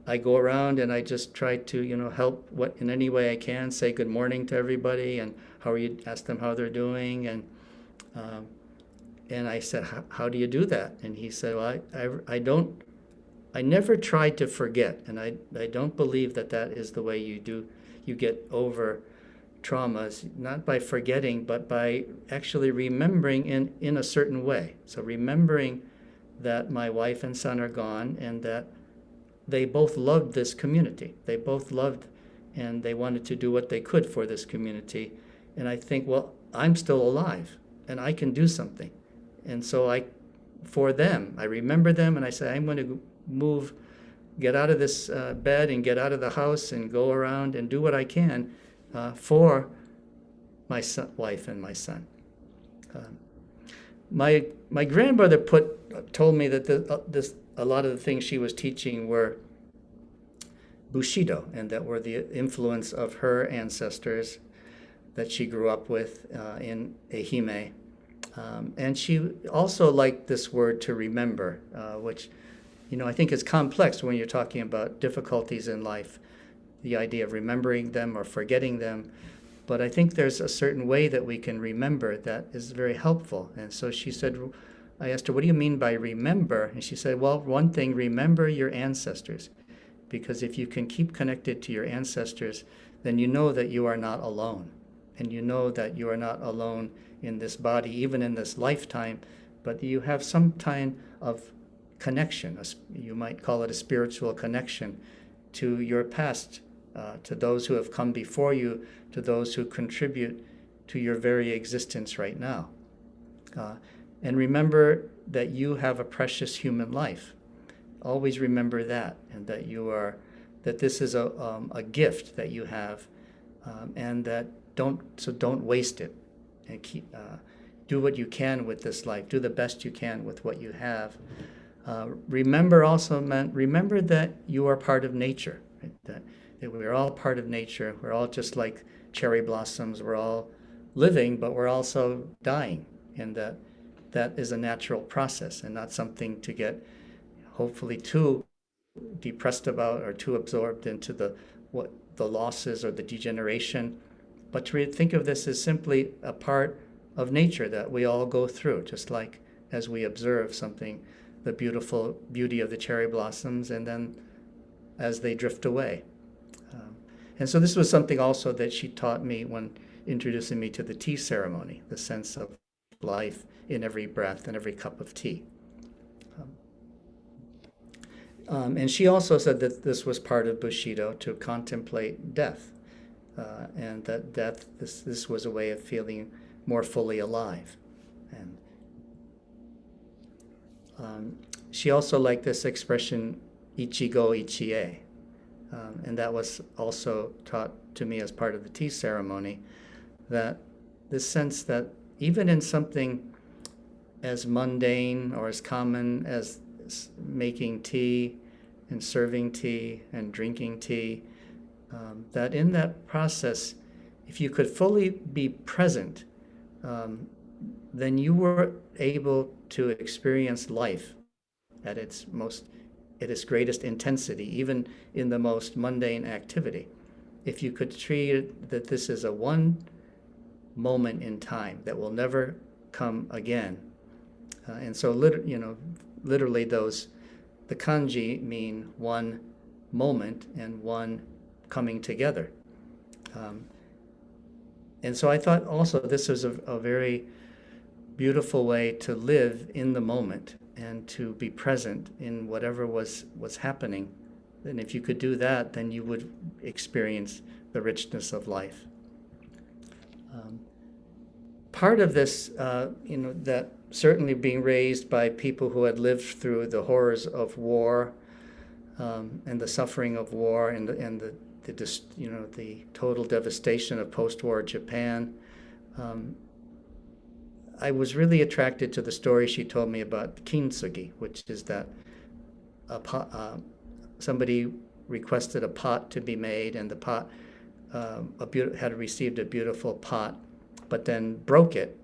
I go around and I just try to, help in any way I can, say good morning to everybody and how are you, ask them how they're doing. And I said, how do you do that? And he said, well, I never tried to forget. And I don't believe that is the way you get over traumas, not by forgetting, but by actually remembering in a certain way. So remembering that my wife and son are gone and that they both loved this community. They both loved and they wanted to do what they could for this community. And I think, well, I'm still alive and I can do something. And so for them, I remember them and I say, I'm going to get out of this bed and get out of the house and go around and do what I can for my wife and my son. My grandmother told me that a lot of the things she was teaching were Bushido, and that were the influence of her ancestors that she grew up with in Ehime. And she also liked this word to remember, which, I think is complex when you're talking about difficulties in life, the idea of remembering them or forgetting them. But I think there's a certain way that we can remember that is very helpful. And so she said, I asked her, what do you mean by remember? And she said, well, one thing, remember your ancestors. Because if you can keep connected to your ancestors, then you know that you are not alone. And you know that you are not alone in this body, even in this lifetime, but you have some kind of connection. You might call it a spiritual connection to your past, to those who have come before you, to those who contribute to your very existence right now. And remember that you have a precious human life. Always remember that, and that this is a gift that you have, and that don't waste it, and do what you can with this life. Do the best you can with what you have. Remember also meant remember that you are part of nature. Right? That we're all part of nature. We're all just like cherry blossoms. We're all living, but we're also dying, and that is a natural process and not something to get hopefully too depressed about or too absorbed into the losses or the degeneration, but to think of this as simply a part of nature that we all go through, just like as we observe something, the beauty of the cherry blossoms, and then as they drift away. And so this was something also that she taught me when introducing me to the tea ceremony, the sense of life in every breath and every cup of tea. And she also said that this was part of Bushido, to contemplate death, and that death, this was a way of feeling more fully alive. And she also liked this expression, Ichigo Ichie, and that was also taught to me as part of the tea ceremony, that this sense that even in something as mundane or as common as making tea and serving tea and drinking tea, that in that process, if you could fully be present, then you were able to experience life at its greatest intensity, even in the most mundane activity. If you could treat it that this is a one moment in time that will never come again. And so literally the kanji mean one moment and one coming together. And so I thought also this was a very beautiful way to live in the moment and to be present in whatever was happening. And if you could do that, then you would experience the richness of life. Part of this, that certainly being raised by people who had lived through the horrors of war, and the suffering of war, and the total devastation of post-war Japan. I was really attracted to the story she told me about kintsugi, which is that somebody requested a pot to be made, and the pot had received a beautiful pot, but then broke it,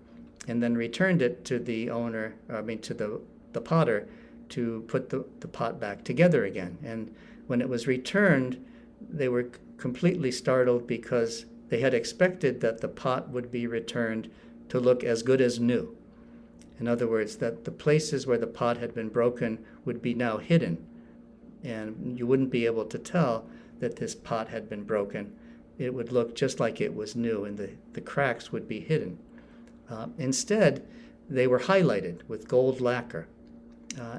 and then returned it to the owner, to the potter, to put the pot back together again. And when it was returned, they were completely startled because they had expected that the pot would be returned to look as good as new. In other words, that the places where the pot had been broken would be now hidden, and you wouldn't be able to tell that this pot had been broken. It would look just like it was new, and the cracks would be hidden. Instead, they were highlighted with gold lacquer.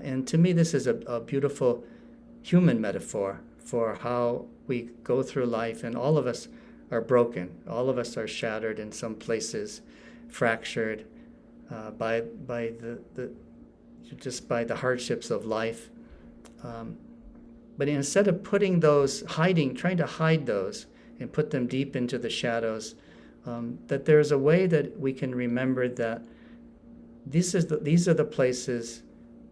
And to me, this is a beautiful human metaphor for how we go through life, and all of us are broken. All of us are shattered in some places, fractured by the hardships of life. But instead of putting those, trying to hide those and put them deep into the shadows, that there's a way that we can remember that these are the places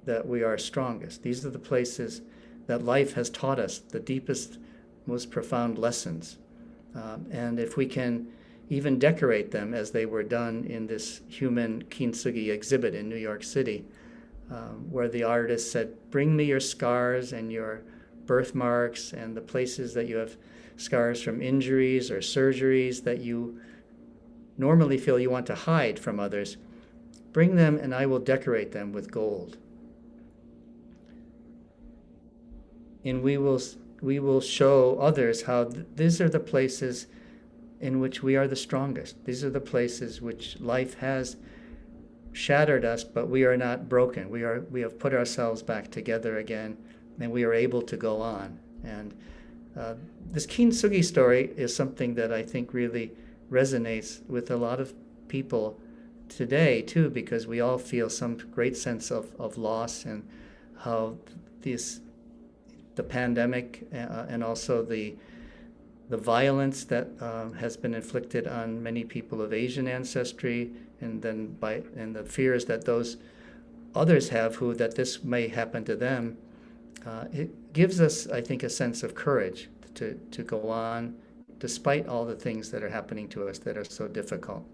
that we are strongest. These are the places that life has taught us the deepest, most profound lessons. And if we can even decorate them as they were done in this human kintsugi exhibit in New York City, where the artist said, bring me your scars and your birthmarks and the places that you have scars from injuries or surgeries that you normally feel you want to hide from others. Bring them and I will decorate them with gold. And we will show others how these are the places in which we are the strongest. These are the places which life has shattered us, but we are not broken. We have put ourselves back together again, and we are able to go on. And this kintsugi story is something that I think really resonates with a lot of people today too, because we all feel some great sense of loss, and how the pandemic and also the violence that has been inflicted on many people of Asian ancestry, and then and the fears that those others have that this may happen to them, it gives us, I think, a sense of courage to go on despite all the things that are happening to us that are so difficult.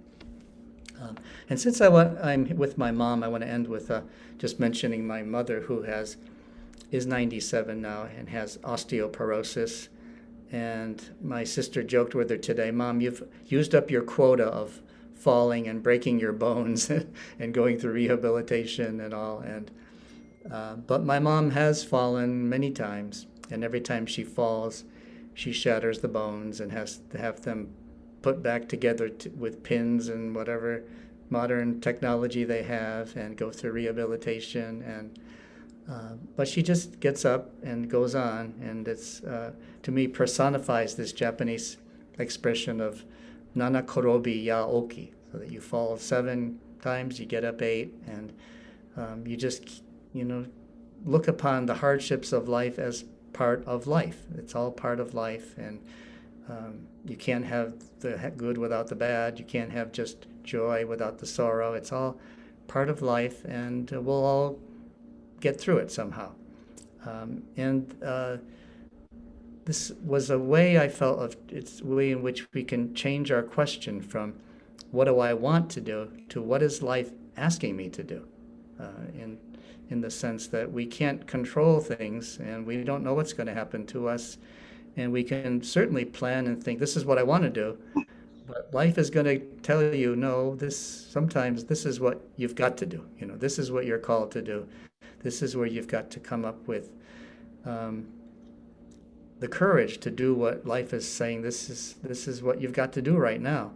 And since I'm with my mom, I want to end with just mentioning my mother, who is 97 now and has osteoporosis. And my sister joked with her today, Mom, you've used up your quota of falling and breaking your bones and going through rehabilitation and all. And but my mom has fallen many times, and every time she falls, she shatters the bones and has to have them put back together with pins and whatever modern technology they have, and go through rehabilitation. And but she just gets up and goes on, and it's to me personifies this Japanese expression of nana korobi ya oki, so that you fall 7 times, you get up 8, and you just look upon the hardships of life as part of life. It's all part of life, and you can't have the good without the bad. You can't have just joy without the sorrow. It's all part of life, and we'll all get through it somehow. This was a way I felt it's a way in which we can change our question from what do I want to do to what is life asking me to do, in the sense that we can't control things, and we don't know what's going to happen to us, and we can certainly plan and think, this is what I want to do, but life is going to tell you, no, sometimes this is what you've got to do. This is what you're called to do. This is where you've got to come up with the courage to do what life is saying. This is what you've got to do right now.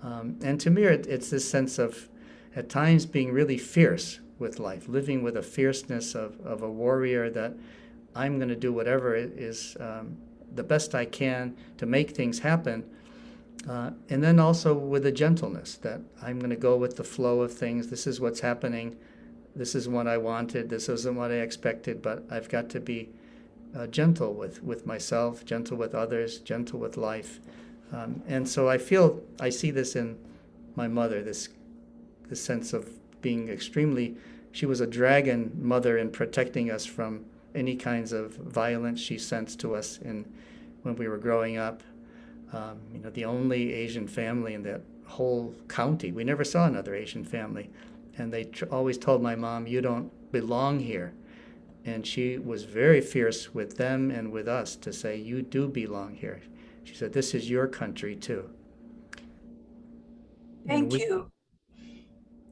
And to me, it's this sense of, at times, being really fierce with life, living with a fierceness of a warrior that I'm going to do whatever is the best I can to make things happen. And then also with a gentleness that I'm going to go with the flow of things. This is what's happening. This is what I wanted. This isn't what I expected, but I've got to be gentle with myself, gentle with others, gentle with life. And so I see this in my mother, this sense of being she was a dragon mother in protecting us from any kinds of violence she sensed to us when we were growing up. The only Asian family in that whole county. We never saw another Asian family. And they always told my mom, you don't belong here. And she was very fierce with them and with us to say, you do belong here. She said, this is your country too. Thank you.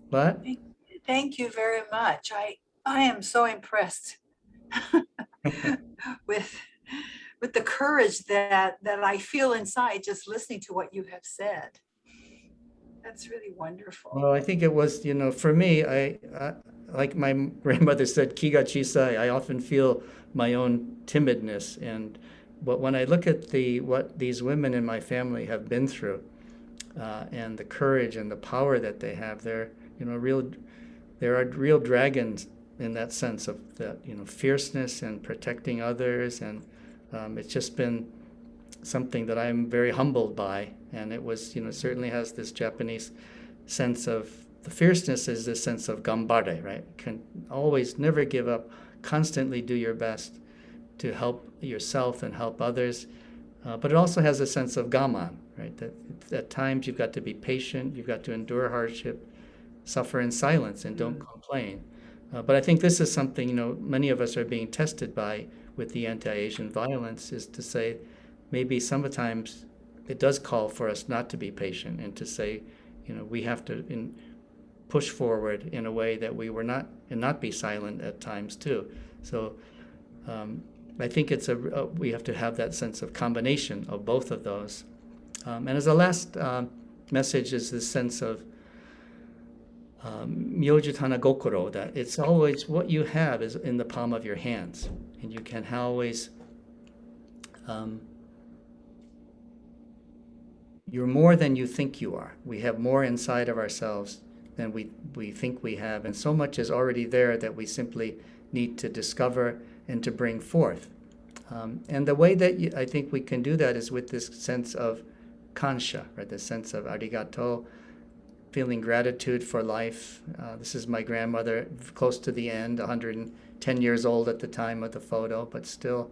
What? Thank you very much. I am so impressed with the courage that I feel inside just listening to what you have said. That's really wonderful. Well, I think it was, for me, I like my grandmother said, "Kiga chisai." I often feel my own timidness, but when I look at what these women in my family have been through, and the courage and the power that they have, there are real dragons in that sense of that, fierceness and protecting others, and it's just been something that I'm very humbled by. And it was, certainly has this Japanese sense of, the fierceness is this sense of gambare, right? Can always never give up, constantly do your best to help yourself and help others. But it also has a sense of gaman, right? That at times you've got to be patient, you've got to endure hardship, suffer in silence, and don't complain. But I think this is something, many of us are being tested by with the anti-Asian violence, is to say, maybe sometimes it does call for us not to be patient and to say, we have to push forward in a way that we were not, and not be silent at times too. So I think we have to have that sense of combination of both of those. And as a last message is this sense of Myojutana Gokoro, that it's always what you have is in the palm of your hands, and you can always you're more than you think you are. We have more inside of ourselves than we think we have, and so much is already there that we simply need to discover and to bring forth. And the way that I think we can do that is with this sense of kansha, right? The sense of arigato, feeling gratitude for life. This is my grandmother, close to the end, 110 years old at the time of the photo, but still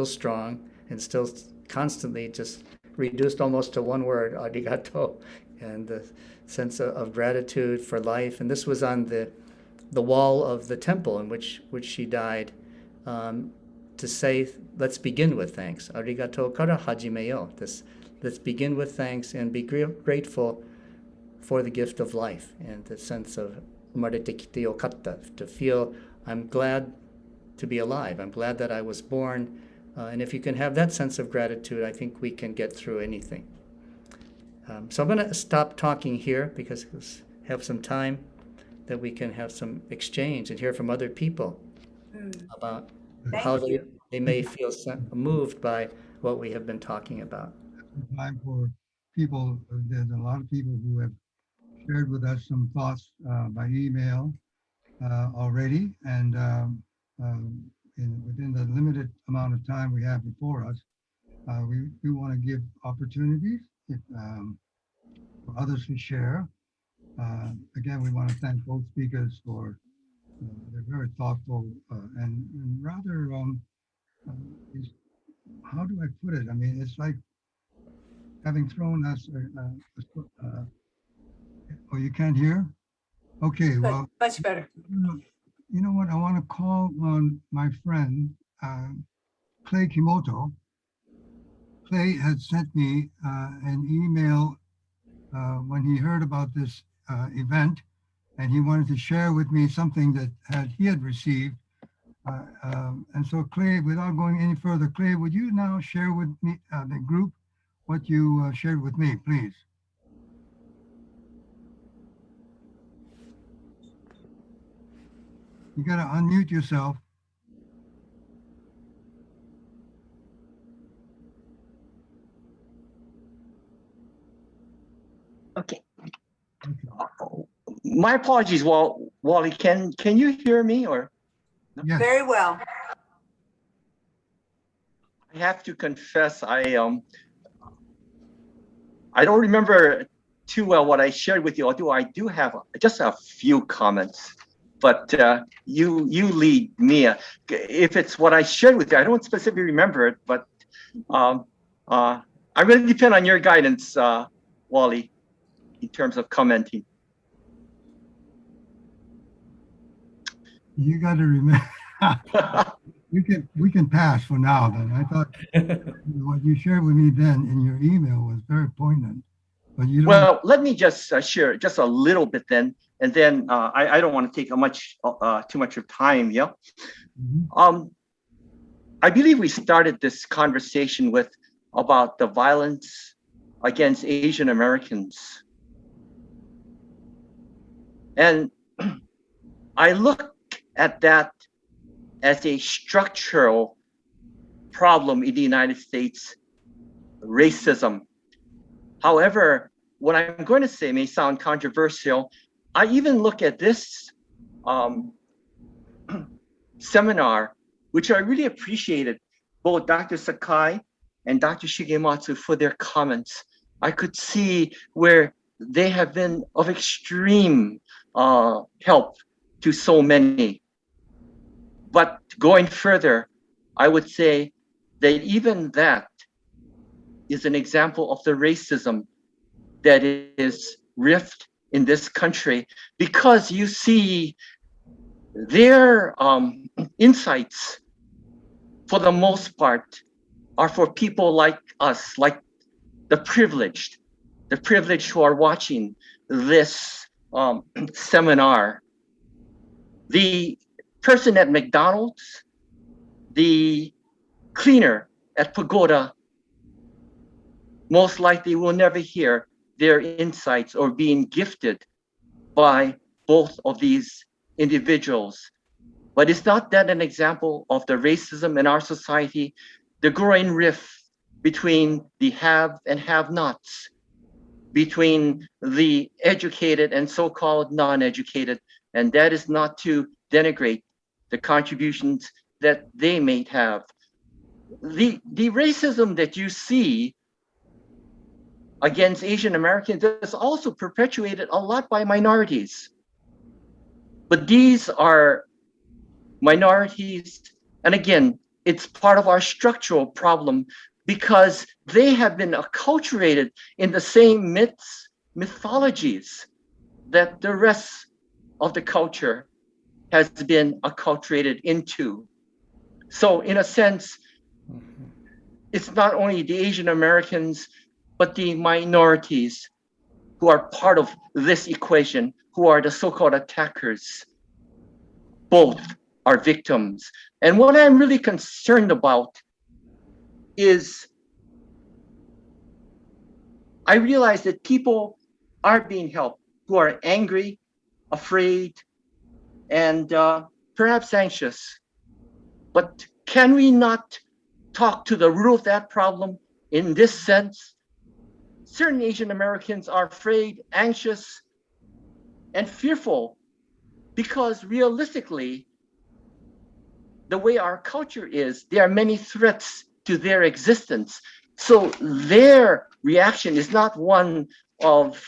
strong and still constantly just reduced almost to one word, arigato, and the sense of gratitude for life. And this was on the wall of the temple in which she died, to say, let's begin with thanks. Arigato kara hajimeyo. Let's begin with thanks and be grateful for the gift of life and the sense of umarete kite yokatta, to feel I'm glad to be alive. I'm glad that I was born. And if you can have that sense of gratitude, I think we can get through anything. So I'm going to stop talking here because we'll have some time that we can have some exchange and hear from other people about how they may feel moved by what we have been talking about. Time for people. There's a lot of people who have shared with us some thoughts by email already, and within the limited amount of time we have before us, we do want to give opportunities for others to share. Again, we want to thank both speakers for they're very thoughtful and rather, how do I put it? I mean, it's like having thrown us, oh, you can't hear? Okay, well. Much better. You know what? I want to call on my friend, Clay Kimoto. Clay had sent me an email when he heard about this event, and he wanted to share with me something that he had received. And so Clay, without going any further, Clay, would you now share with me, the group, what you shared with me, please? You gotta unmute yourself. Okay. Okay. My apologies, Wally. Can you hear me, or Yes, Very well. I have to confess I don't remember too well what I shared with you, although I do have just a few comments. But you lead me. If it's what I shared with you, I don't specifically remember it, but I'm going to depend on your guidance, Wally, in terms of commenting. you gotta remember. We can pass for now then. I thought what you shared with me then in your email was very poignant, but you don't. Well, let me just share just a little bit then, and then I don't want to take too much of time. Yeah. Mhm. I believe we started this conversation about the violence against Asian Americans, and I look at that as a structural problem in the United States, racism. However, what I'm going to say may sound controversial. I even look at this seminar, which I really appreciated both Dr. Sakai and Dr. Shigematsu for their comments. I could see where they have been of extreme help to so many. But going further, I would say that even that is an example of the racism that is rift in this country, because you see their insights, for the most part, are for people like us, like the privileged who are watching this seminar. The person at McDonald's, the cleaner at Pagoda, most likely will never hear their insights or being gifted by both of these individuals. But is not that an example of the racism in our society, the growing rift between the have and have-nots, between the educated and so-called non-educated? And that is not to denigrate the contributions that they may have. The racism that you see against Asian Americans is also perpetuated a lot by minorities. But these are minorities, and again, it's part of our structural problem, because they have been acculturated in the same myths, mythologies that the rest of the culture has been acculturated into. So in a sense, it's not only the Asian Americans, but the minorities who are part of this equation, who are the so-called attackers. Both are victims. And what I'm really concerned about is I realize that people are being helped who are angry, afraid, and perhaps anxious. But can we not talk to the root of that problem in this sense? Certain Asian Americans are afraid, anxious, and fearful because realistically, the way our culture is, there are many threats to their existence. So their reaction is not one of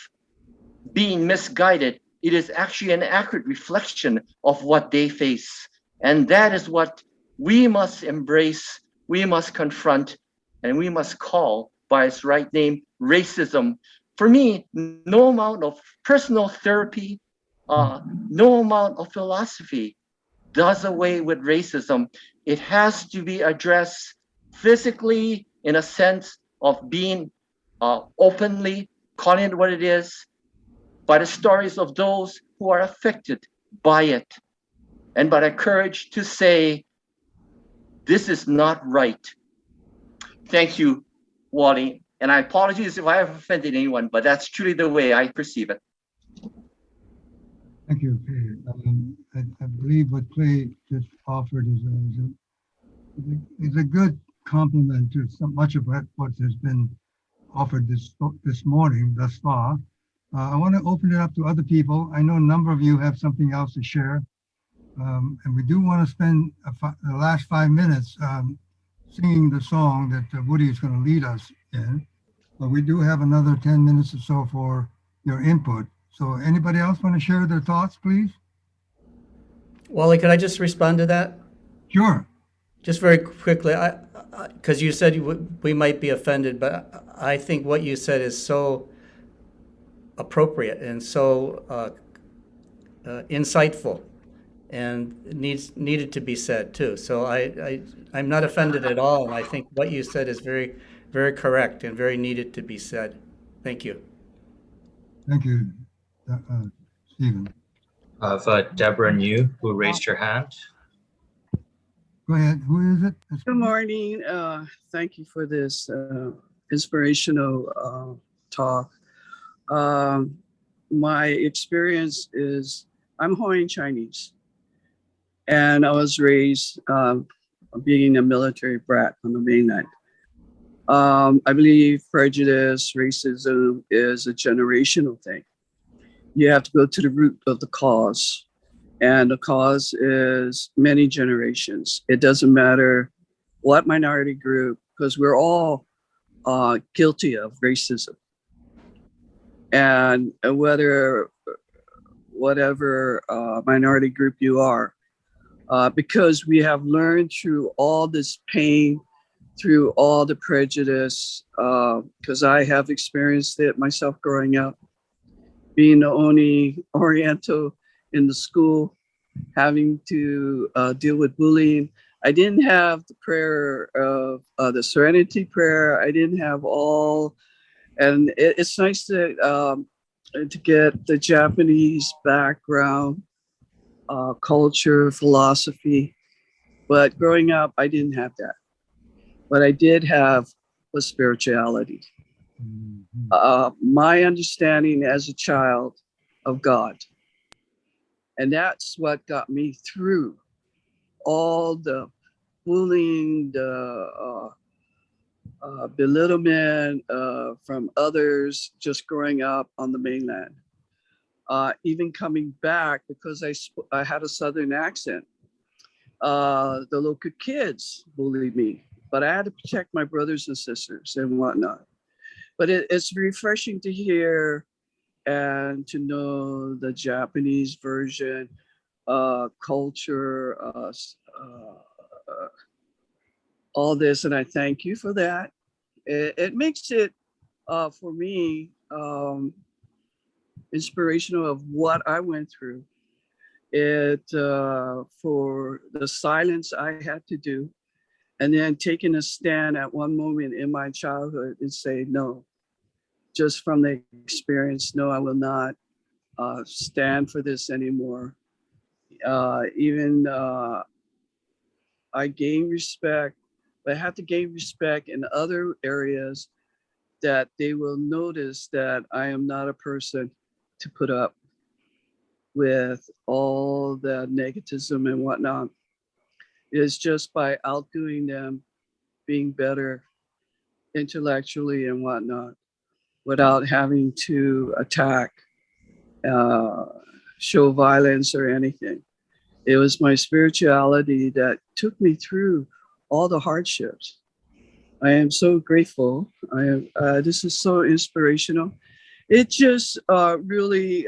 being misguided. It is actually an accurate reflection of what they face. And that is what we must embrace, we must confront, and we must call by its right name, racism. For me, no amount of personal therapy, no amount of philosophy does away with racism. It has to be addressed physically, in a sense of being openly calling it what it is, by the stories of those who are affected by it, and by the courage to say, this is not right. Thank you, Wally. And I apologize if I have offended anyone, but that's truly the way I perceive it. Thank you. I believe what Clay just offered is a good complement to so much of what has been offered this morning thus far. I want to open it up to other people. I know a number of you have something else to share. And we do want to spend the last 5 minutes singing the song that Woody is going to lead us in. But we do have another 10 minutes or so for your input. So anybody else want to share their thoughts, please? Wally, could I just respond to that? Sure. Just very quickly, because you said we might be offended, but I think what you said is so appropriate and so insightful, and needed to be said too. So I'm not offended at all. I think what you said is very, very correct and very needed to be said. Thank you. Thank you, Stephen. Deborah New, who raised her hand. Go ahead. Who is it? Good morning. Thank you for this inspirational talk. My experience is I'm Hawaiian Chinese, and I was raised being a military brat on the mainland. I believe prejudice, racism is a generational thing. You have to go to the root of the cause. And the cause is many generations. It doesn't matter what minority group, because we're all guilty of racism. And whatever minority group you are, because we have learned through all this pain, through all the prejudice, because I have experienced it myself growing up, being the only Oriental in the school, having to deal with bullying. I didn't have the prayer of the Serenity Prayer. I didn't have all, and it's nice to get the Japanese background, culture, philosophy. But growing up, I didn't have that. What I did have was spirituality. My understanding as a child of God. And that's what got me through all the bullying, the belittlement from others just growing up on the mainland. Even coming back, because I had a Southern accent, the local kids bullied me, but I had to protect my brothers and sisters and whatnot. But it's refreshing to hear and to know the Japanese version, culture, all this, and I thank you for that. It makes it, for me, inspirational of what I went through. For the silence I had to do, and then taking a stand at one moment in my childhood and say, no, just from the experience, no, I will not stand for this anymore. I gain respect, but I have to gain respect in other areas that they will notice that I am not a person to put up with all the negativism and whatnot. It's just by outdoing them, being better intellectually and whatnot, without having to attack, show violence or anything. It was my spirituality that took me through all the hardships. I am so grateful. This is so inspirational. It just really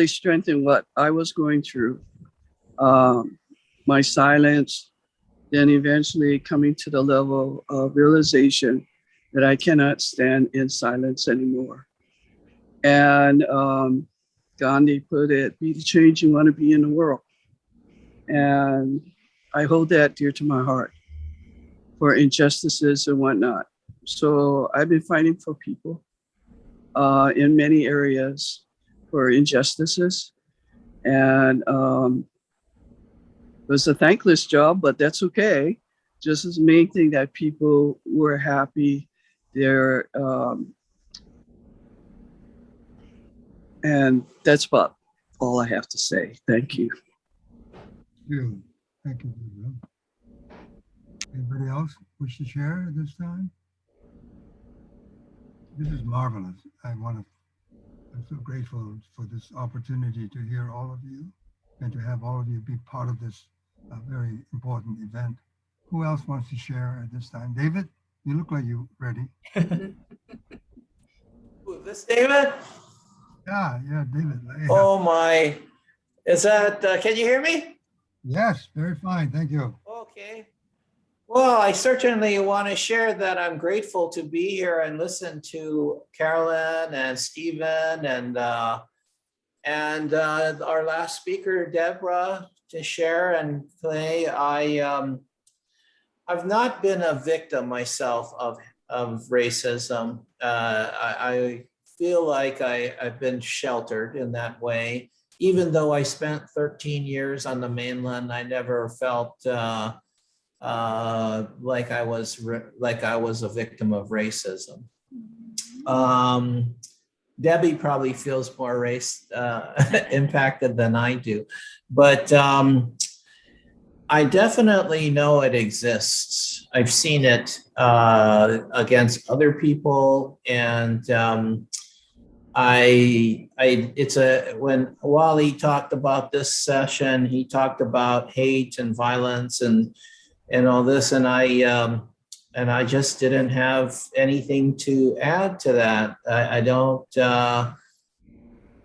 strengthened what I was going through. My silence, then eventually coming to the level of realization that I cannot stand in silence anymore. And Gandhi put it, be the change you want to be in the world. And I hold that dear to my heart for injustices and whatnot. So I've been fighting for people in many areas for injustices. And it was a thankless job, but that's okay. Just as the main thing that people were happy, they're And that's about all I have to say. Thank you. You. Thank you, Deborah. Anybody else wish to share at this time? This is marvelous. I'm so grateful for this opportunity to hear all of you and to have all of you be part of this very important event. Who else wants to share at this time? David, you look like you're ready. Ooh, this David? Yeah, David. Yeah. Oh my. Is that, can you hear me? Yes, very fine. Thank you. Okay. Well, I certainly want to share that I'm grateful to be here and listen to Carolyn and Stephen and our last speaker, Deborah, to share and play. I've not been a victim myself of racism. I feel like I've been sheltered in that way. Even though I spent 13 years on the mainland, I never felt like I was a victim of racism. Debbie probably feels more race impacted than I do, but I definitely know it exists. I've seen it against other people, and when Wally talked about this session, he talked about hate and violence and all this, and I just didn't have anything to add to that.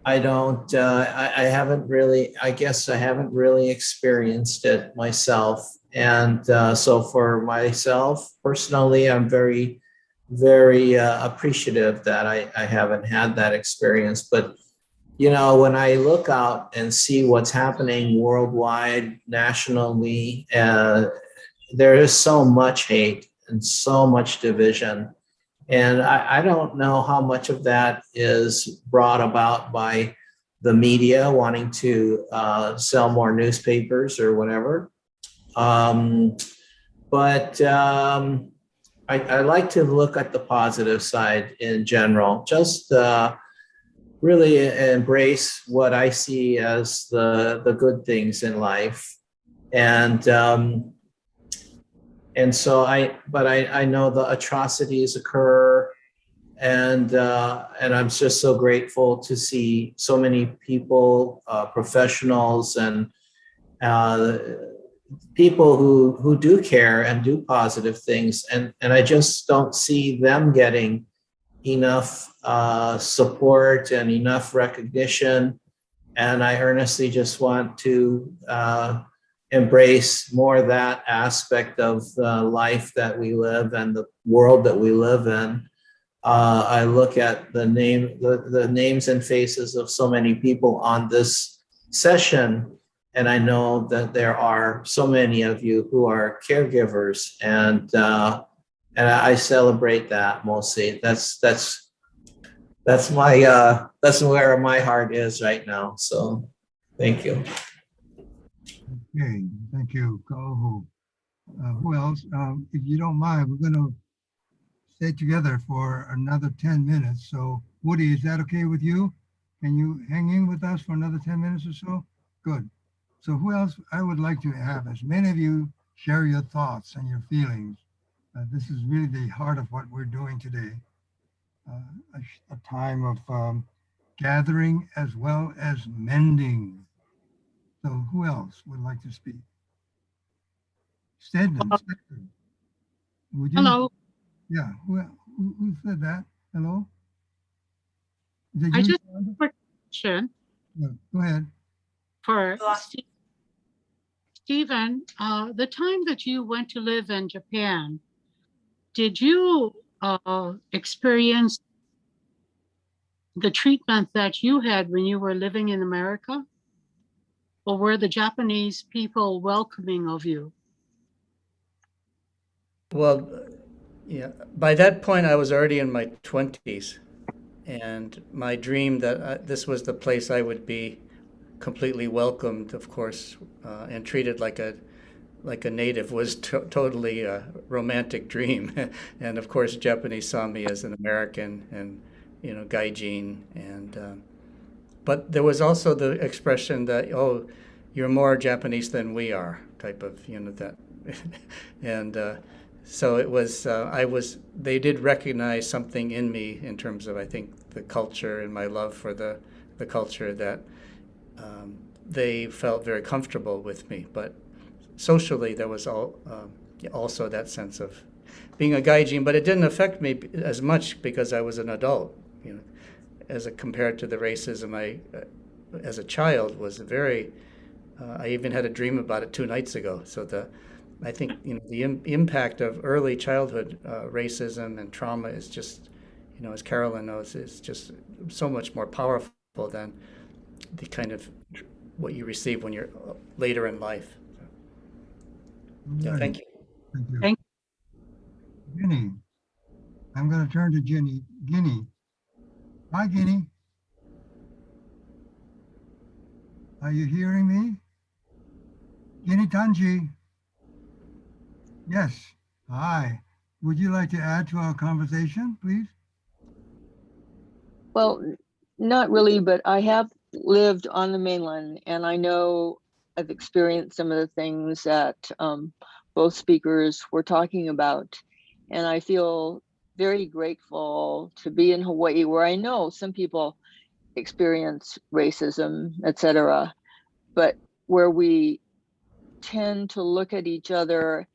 I haven't really, I guess I haven't really experienced it myself. And so for myself personally, I'm very, very appreciative that I haven't had that experience. But, you know, when I look out and see what's happening worldwide, nationally, there is so much hate and so much division. And I don't know how much of that is brought about by the media wanting to sell more newspapers or whatever. I like to look at the positive side in general, just really embrace what I see as the good things in life. And so I know the atrocities occur, and I'm just so grateful to see so many people, professionals and people who do care and do positive things, and I just don't see them getting enough support and enough recognition. And I earnestly just want to embrace more of that aspect of life that we live and the world that we live in. I look at the names and faces of so many people on this session, and I know that there are so many of you who are caregivers, and I celebrate that mostly. That's where my heart is right now. So, thank you. Okay, thank you, Kaohu. Who else? If you don't mind, we're going to stay together for another 10 minutes. So, Woody, is that okay with you? Can you hang in with us for another 10 minutes or so? Good. So who else? I would like to have as many of you share your thoughts and your feelings. This is really the heart of what we're doing today. A time of gathering as well as mending. So who else would like to speak? Stedman. Would you? Hello. Yeah, who said that? Hello? Is it I you? just have a question Yeah, go ahead. for Stephen. The time that you went to live in Japan, did you experience the treatment that you had when you were living in America? Or were the Japanese people welcoming of you? Well, yeah, by that point, I was already in my 20s, and my dream that this was the place I would be completely welcomed, of course, and treated like a native was totally a romantic dream. And of course, Japanese saw me as an American and, gaijin. And but there was also the expression that, oh, you're more Japanese than we are, type of, that. And so it was, they did recognize something in me in terms of, I think, the culture and my love for the culture, that they felt very comfortable with me. But socially, there was also that sense of being a gaijin, but it didn't affect me as much because I was an adult, as compared to the racism I, as a child, was very, I even had a dream about it 2 nights ago. So I think, the impact of early childhood racism and trauma is just, as Carolyn knows, is just so much more powerful than the kind of what you receive when you're later in life. Yeah, thank you. Thank you. Thank- Ginny. I'm going to turn to Ginny. Ginny. Hi, Ginny. Are you hearing me? Ginny Tanji. Yes. Hi. Would you like to add to our conversation, please? Well, not really, but I have lived on the mainland, and I know I've experienced some of the things that both speakers were talking about. And I feel very grateful to be in Hawaii, where I know some people experience racism, etc., but where we tend to look at each other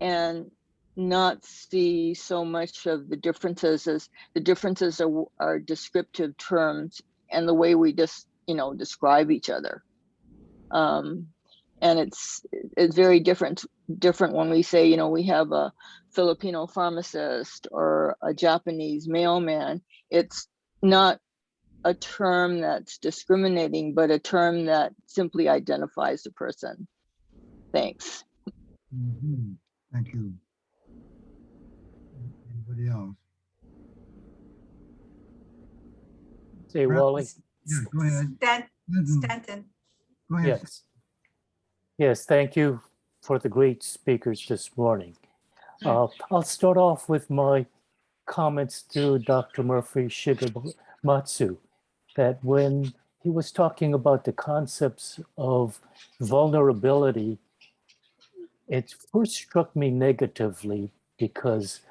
and not see so much of the differences, as the differences are descriptive terms and the way we just describe each other. And it's very different when we say, we have a Filipino pharmacist or a Japanese mailman. It's not a term that's discriminating, but a term that simply identifies the person. Thanks. Mhm. Thank you. Anybody else? Say, Perhaps- Wally. Yeah, go ahead. Stanton, Stanton. Go ahead. Yes. Yes, thank you for the great speakers this morning. I'll start off with my comments to Dr. Murphy Shigematsu, that when he was talking about the concepts of vulnerability, it first struck me negatively because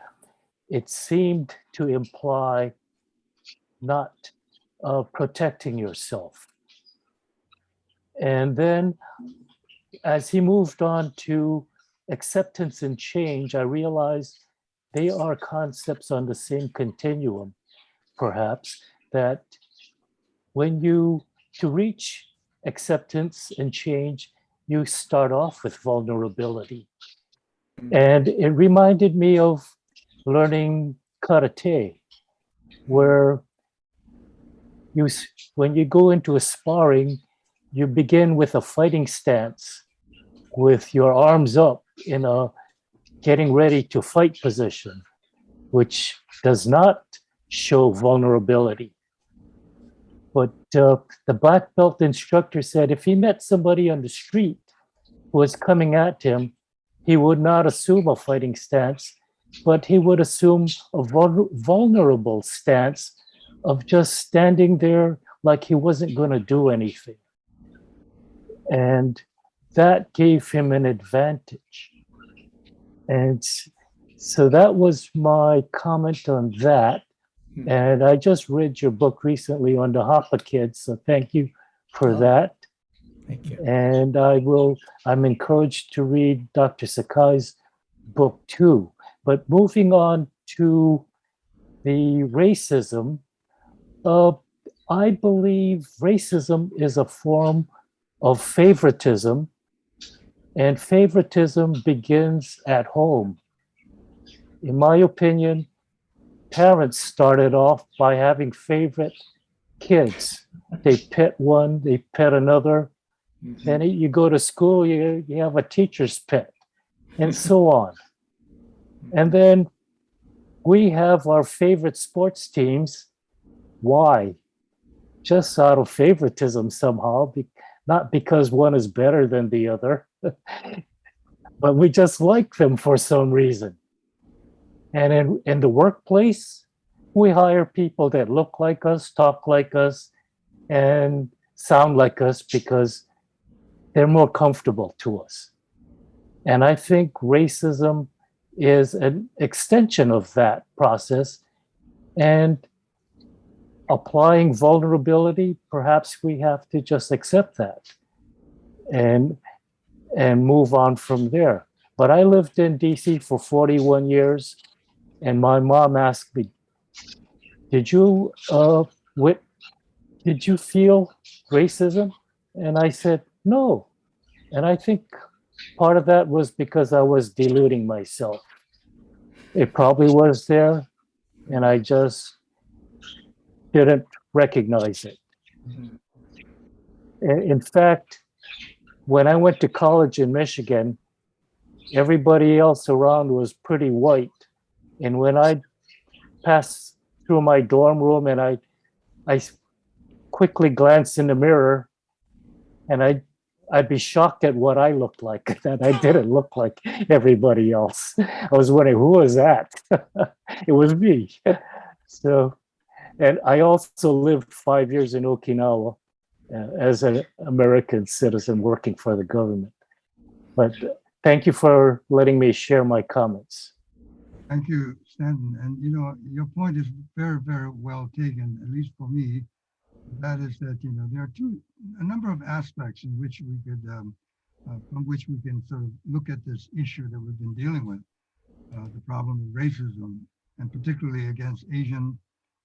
it seemed to imply not protecting yourself. And then as he moved on to acceptance and change, I realized they are concepts on the same continuum, perhaps, that to reach acceptance and change, you start off with vulnerability. And it reminded me of learning karate, where when you go into a sparring, you begin with a fighting stance with your arms up in a getting ready to fight position, which does not show vulnerability. But the black belt instructor said if he met somebody on the street who was coming at him, he would not assume a fighting stance, but he would assume a vulnerable stance of just standing there like he wasn't going to do anything. And that gave him an advantage. And so that was my comment on that. And I just read your book recently on the Hapa kids, so thank you for that. Thank you. And I'm encouraged to read Dr. Sakai's book too. But moving on to the racism, I believe racism is a form of favoritism, and favoritism begins at home. In my opinion, parents started off by having favorite kids. They pet one, they pet another. Then you go to school, you have a teacher's pet, and so on. And then we have our favorite sports teams. Why? Just out of favoritism somehow, not because one is better than the other, but we just like them for some reason. And in the workplace, we hire people that look like us, talk like us, and sound like us because they're more comfortable to us. And I think racism is an extension of that process. And applying vulnerability, perhaps we have to just accept that and move on from there. But I lived in DC for 41 years, and my mom asked me, did you feel racism? And I said, no. And I think part of that was because I was deluding myself. It probably was there, and I just didn't recognize it. In fact, when I went to college in Michigan, everybody else around was pretty white. And when I passed through my dorm room and I quickly glanced in the mirror, and I'd be shocked at what I looked like, that I didn't look like everybody else. I was wondering, who was that? It was me. So, and I also lived 5 years in Okinawa as an American citizen working for the government. But thank you for letting me share my comments. Thank you, Stanton. And you know, your point is very, very well taken, at least for me. That is that, you know, there are a number of aspects in which we could, from which we can sort of look at this issue that we've been dealing with, the problem of racism, and particularly against Asian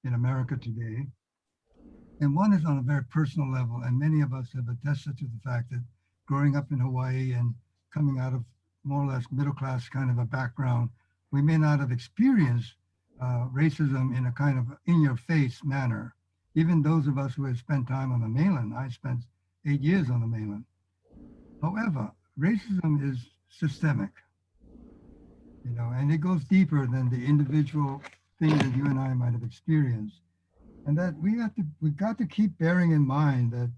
in America today. And one is on a very personal level, and many of us have attested to the fact that growing up in Hawaii and coming out of more or less middle-class kind of a background, we may not have experienced racism in a kind of in-your-face manner. Even those of us who have spent time on the mainland, I spent 8 years on the mainland. However, racism is systemic, you know, and it goes deeper than the individual thing that you and I might have experienced. And that we've got to keep bearing in mind that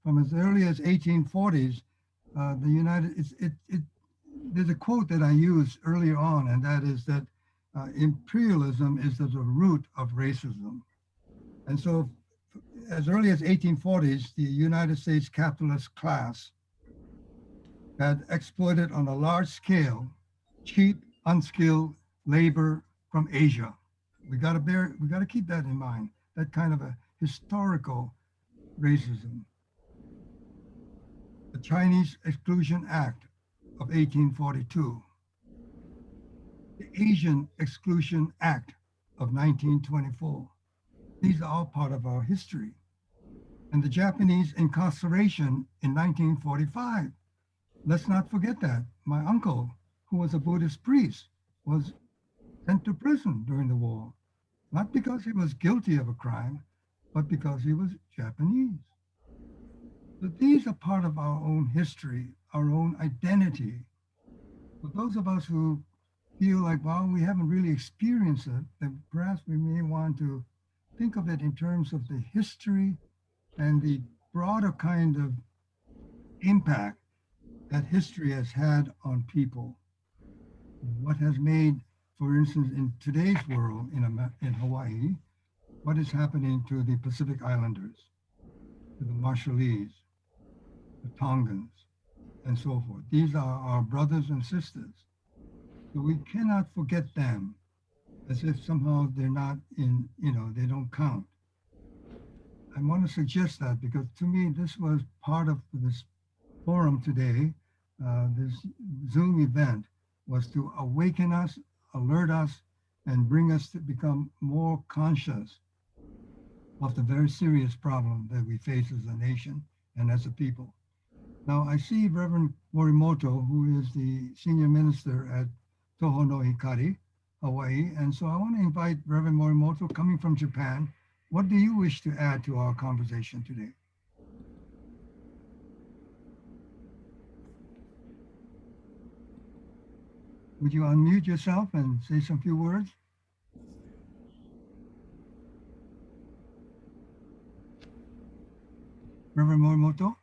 from as early as 1840s, there's a quote that I used earlier on, and that is that imperialism is the root of racism. And so as early as 1840s, the United States capitalist class had exploited on a large scale cheap, unskilled labor from Asia. We got to keep that in mind, that kind of a historical racism. The Chinese Exclusion Act of 1842, the Asian Exclusion Act of 1924. These are all part of our history. And the Japanese incarceration in 1945. Let's not forget that. My uncle, who was a Buddhist priest, was sent to prison during the war, not because he was guilty of a crime, but because he was Japanese. So these are part of our own history, our own identity. For those of us who feel like, well, we haven't really experienced it, then perhaps we may want to think of it in terms of the history and the broader kind of impact that history has had on people. What has made, for instance, in today's world in Hawaii, what is happening to the Pacific Islanders, to the Marshallese, the Tongans, and so forth. These are our brothers and sisters. So we cannot forget them as if somehow they're not in, you know, they don't count. I want to suggest that because to me, this was part of this forum today. This Zoom event was to awaken us, alert us, and bring us to become more conscious of the very serious problem that we face as a nation and as a people. Now, I see Reverend Morimoto, who is the senior minister at Tohono Hikari, Hawaii. And so I want to invite Reverend Morimoto, coming from Japan. What do you wish to add to our conversation today? Would you unmute yourself and say some few words? Reverend Morimoto?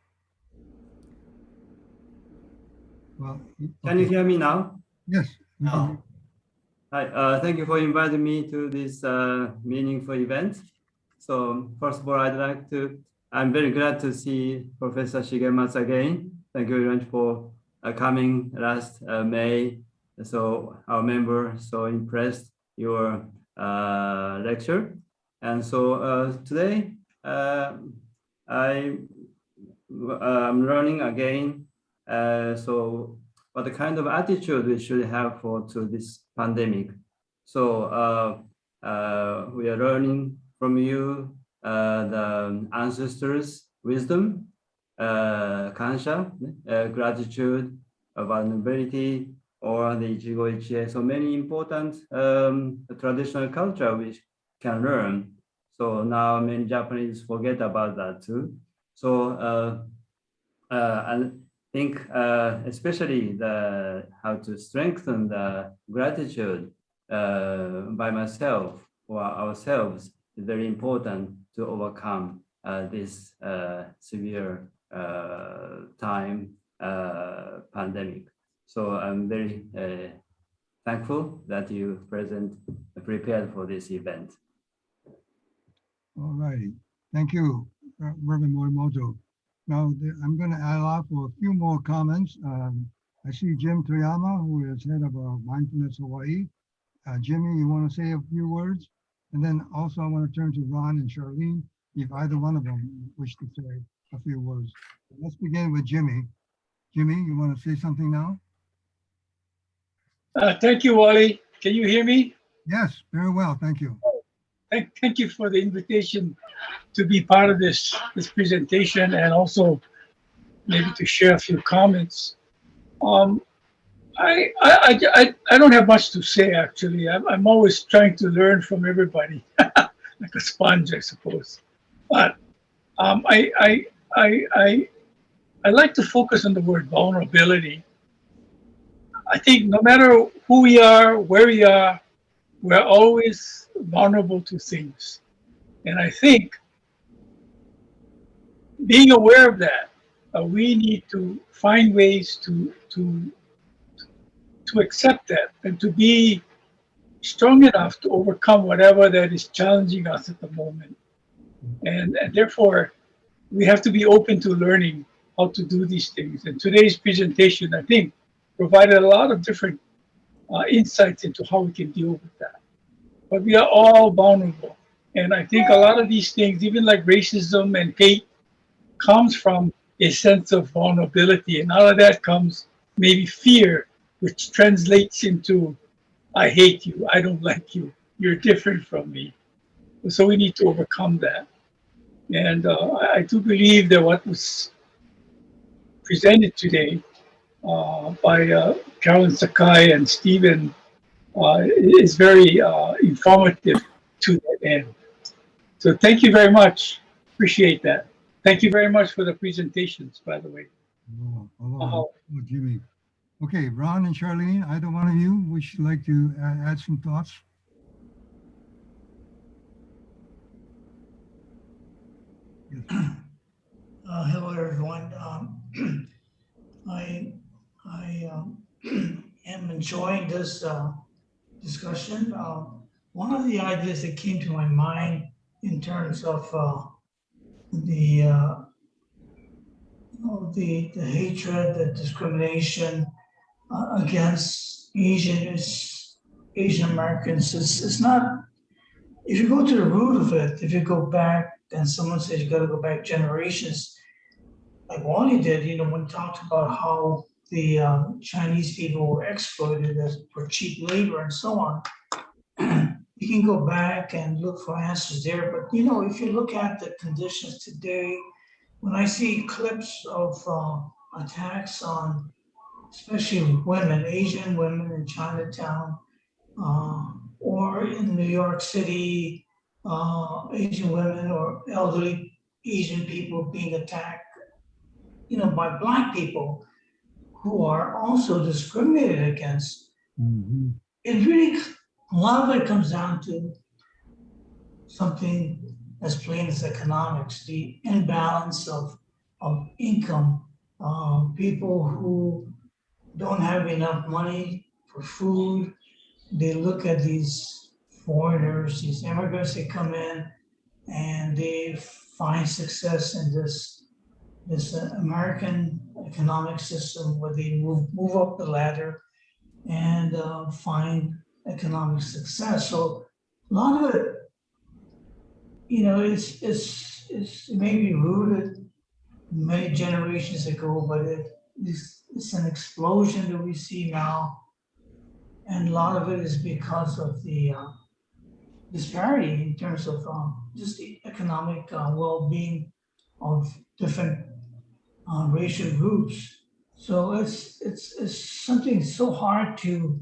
Well, Can you hear me now? Yes. Oh. Hi, thank you for inviting me to this meaningful event. So first of all, I'd like to I'm very glad to see Professor Shigematsu again. Thank you very much for coming last May. So our member so impressed your lecture. And so today I'm learning again. So what kind of attitude we should have to this pandemic. So we are learning from you the ancestors' wisdom, kansha, gratitude, vulnerability, or the Ichigo Ichie. So many important traditional culture we can learn. So now many Japanese forget about that too. So I think especially how to strengthen the gratitude by myself or ourselves is very important to overcome this severe time pandemic. So I'm very thankful that you prepared for this event. All righty. Thank you, Reverend Morimoto. Now, I'm going to allow for a few more comments. I see Jim Toyama, who is head of Mindfulness Hawaii. Jimmy, you want to say a few words? And then also I want to turn to Ron and Charlene, if either one of them wish to say a few words. Let's begin with Jimmy. Jimmy, you want to say something now? Thank you, Wally. Can you hear me? Yes, very well. Thank you. Thank you for the invitation to be part of this presentation and also maybe to share a few comments. I don't have much to say, actually. I'm always trying to learn from everybody, like a sponge, I suppose. But I like to focus on the word vulnerability. I think no matter who we are, where we are, we're always vulnerable to things. And I think being aware of that, we need to find ways to accept that and to be strong enough to overcome whatever that is challenging us at the moment. And therefore, we have to be open to learning how to do these things. And today's presentation, I think, provided a lot of different insights into how we can deal with that. But we are all vulnerable. And I think a lot of these things, even like racism and hate, comes from a sense of vulnerability. And out of that comes maybe fear, which translates into, I hate you, I don't like you, you're different from me. So we need to overcome that. And I do believe that what was presented today by Carolyn Sakai and Stephen is very informative to that end. So thank you very much. Appreciate that. Thank you very much for the presentations, by the way. Jimmy. Okay, Ron and Charlene, either one of you would like to add some thoughts? Hello, everyone. I am enjoying this discussion. One of the ideas that came to my mind in terms of the hatred, the discrimination against Asian Americans is not. If you go to the root of it, if you go back, and someone says you got to go back generations, like Wally did, when he talked about how the Chinese people were exploited for cheap labor and so on. You can go back and look for answers there. But, if you look at the conditions today, when I see clips of attacks on especially women, Asian women in Chinatown, or in New York City, Asian women or elderly Asian people being attacked, by Black people who are also discriminated against. Mm-hmm. It really, a lot of it comes down to something as plain as economics, the imbalance of income, people who don't have enough money for food. They look at these foreigners, these immigrants that come in, and they find success in this American economic system where they move up the ladder and find economic success. So a lot of it, you know, it may be rooted many generations ago, but it's an explosion that we see now. And a lot of it is because of the disparity in terms of just the economic well-being of different racial groups. So it's something so hard to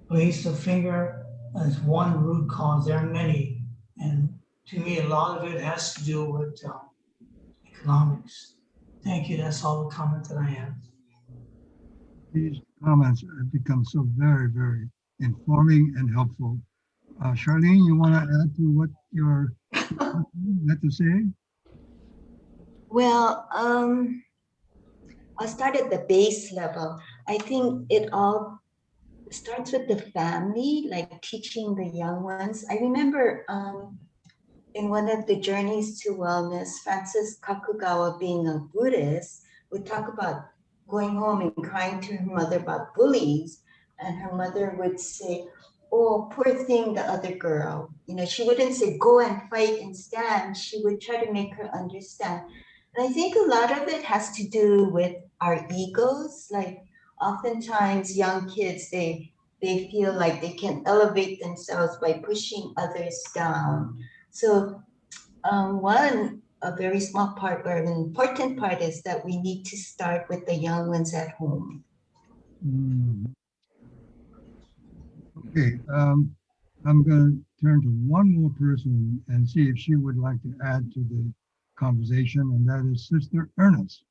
place the finger as one root cause. There are many, and to me, a lot of it has to do with economics. Thank you. That's all the comment that I have. These comments have become so very, very informing and helpful. Charlene, you want to add to what you're had to say? Well, I'll start at the base level. I think it all starts with the family, like teaching the young ones. I remember in one of the journeys to wellness, Francis Kakugawa, being a Buddhist, would talk about going home and crying to her mother about bullies. And her mother would say, oh, poor thing, the other girl. You know, she wouldn't say, go and fight and stand. She would try to make her understand. And I think a lot of it has to do with our egos. Like oftentimes young kids, they feel like they can elevate themselves by pushing others down. So a very small part or an important part is that we need to start with the young ones at home. Okay, I'm going to turn to one more person and see if she would like to add to the conversation, and that is Sister Ernest,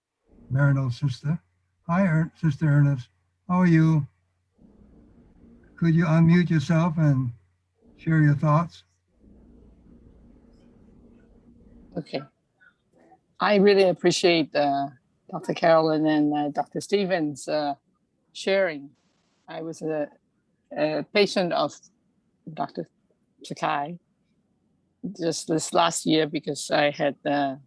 Marino's sister. Hi, Sister Ernest. How are you? Could you unmute yourself and share your thoughts? Okay. I really appreciate Dr. Carolyn and Dr. Stevens sharing. I was a patient of Dr. Sakai just this last year because I had a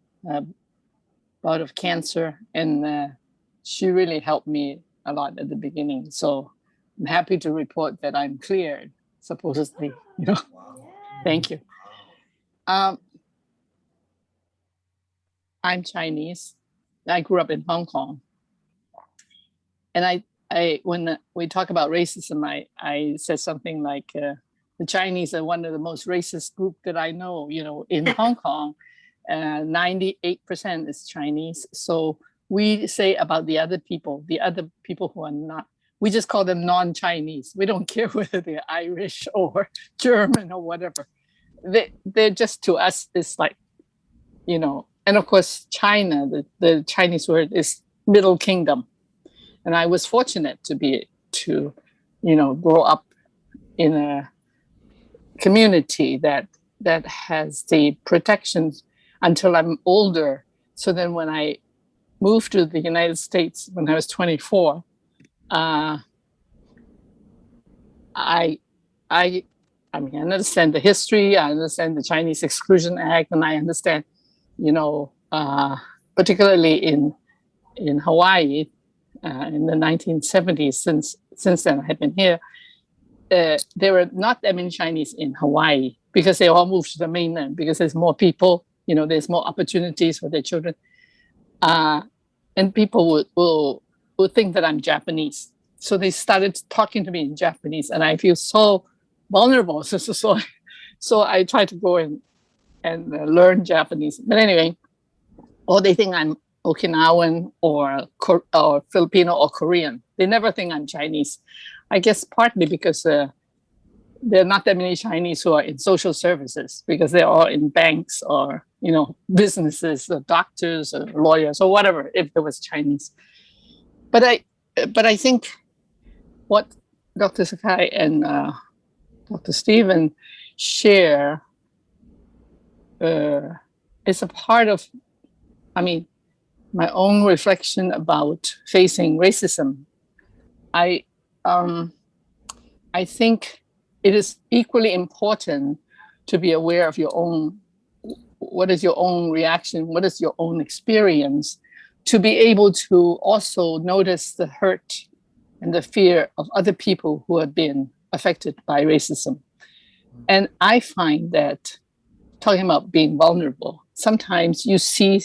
bout of cancer, and she really helped me a lot at the beginning. So I'm happy to report that I'm cleared, supposedly. You know, thank you. I'm Chinese. I grew up in Hong Kong. And I when we talk about racism, I said something like the Chinese are one of the most racist group that I know, you know, in Hong Kong. 98% is Chinese. So we say about the other people who are not, we just call them non-Chinese. We don't care whether they're Irish or German or whatever. They're just, to us, it's like, you know, and of course, China, the Chinese word is Middle Kingdom. And I was fortunate to grow up in a community that has the protections until I'm older. So then when I moved to the United States when I was 24, I understand the history, I understand the Chinese Exclusion Act, and I understand, particularly in Hawaii in the 1970s, since then I had been here, there were not that many Chinese in Hawaii because they all moved to the mainland because there's more people, there's more opportunities for their children. And people would think that I'm Japanese. So they started talking to me in Japanese, and I feel so vulnerable. So I try to go and learn Japanese. But anyway, or they think I'm Okinawan or Filipino or Korean. They never think I'm Chinese. I guess partly because there are not that many Chinese who are in social services because they're all in banks or, businesses, or doctors or lawyers or whatever, if there was Chinese. But I think what Dr. Sakai and Dr. Stephen share is a part of, my own reflection about facing racism. I think it is equally important to be aware of your own what is your own reaction? What is your own experience? To be able to also notice the hurt and the fear of other people who have been affected by racism. And I find that, talking about being vulnerable, sometimes you see,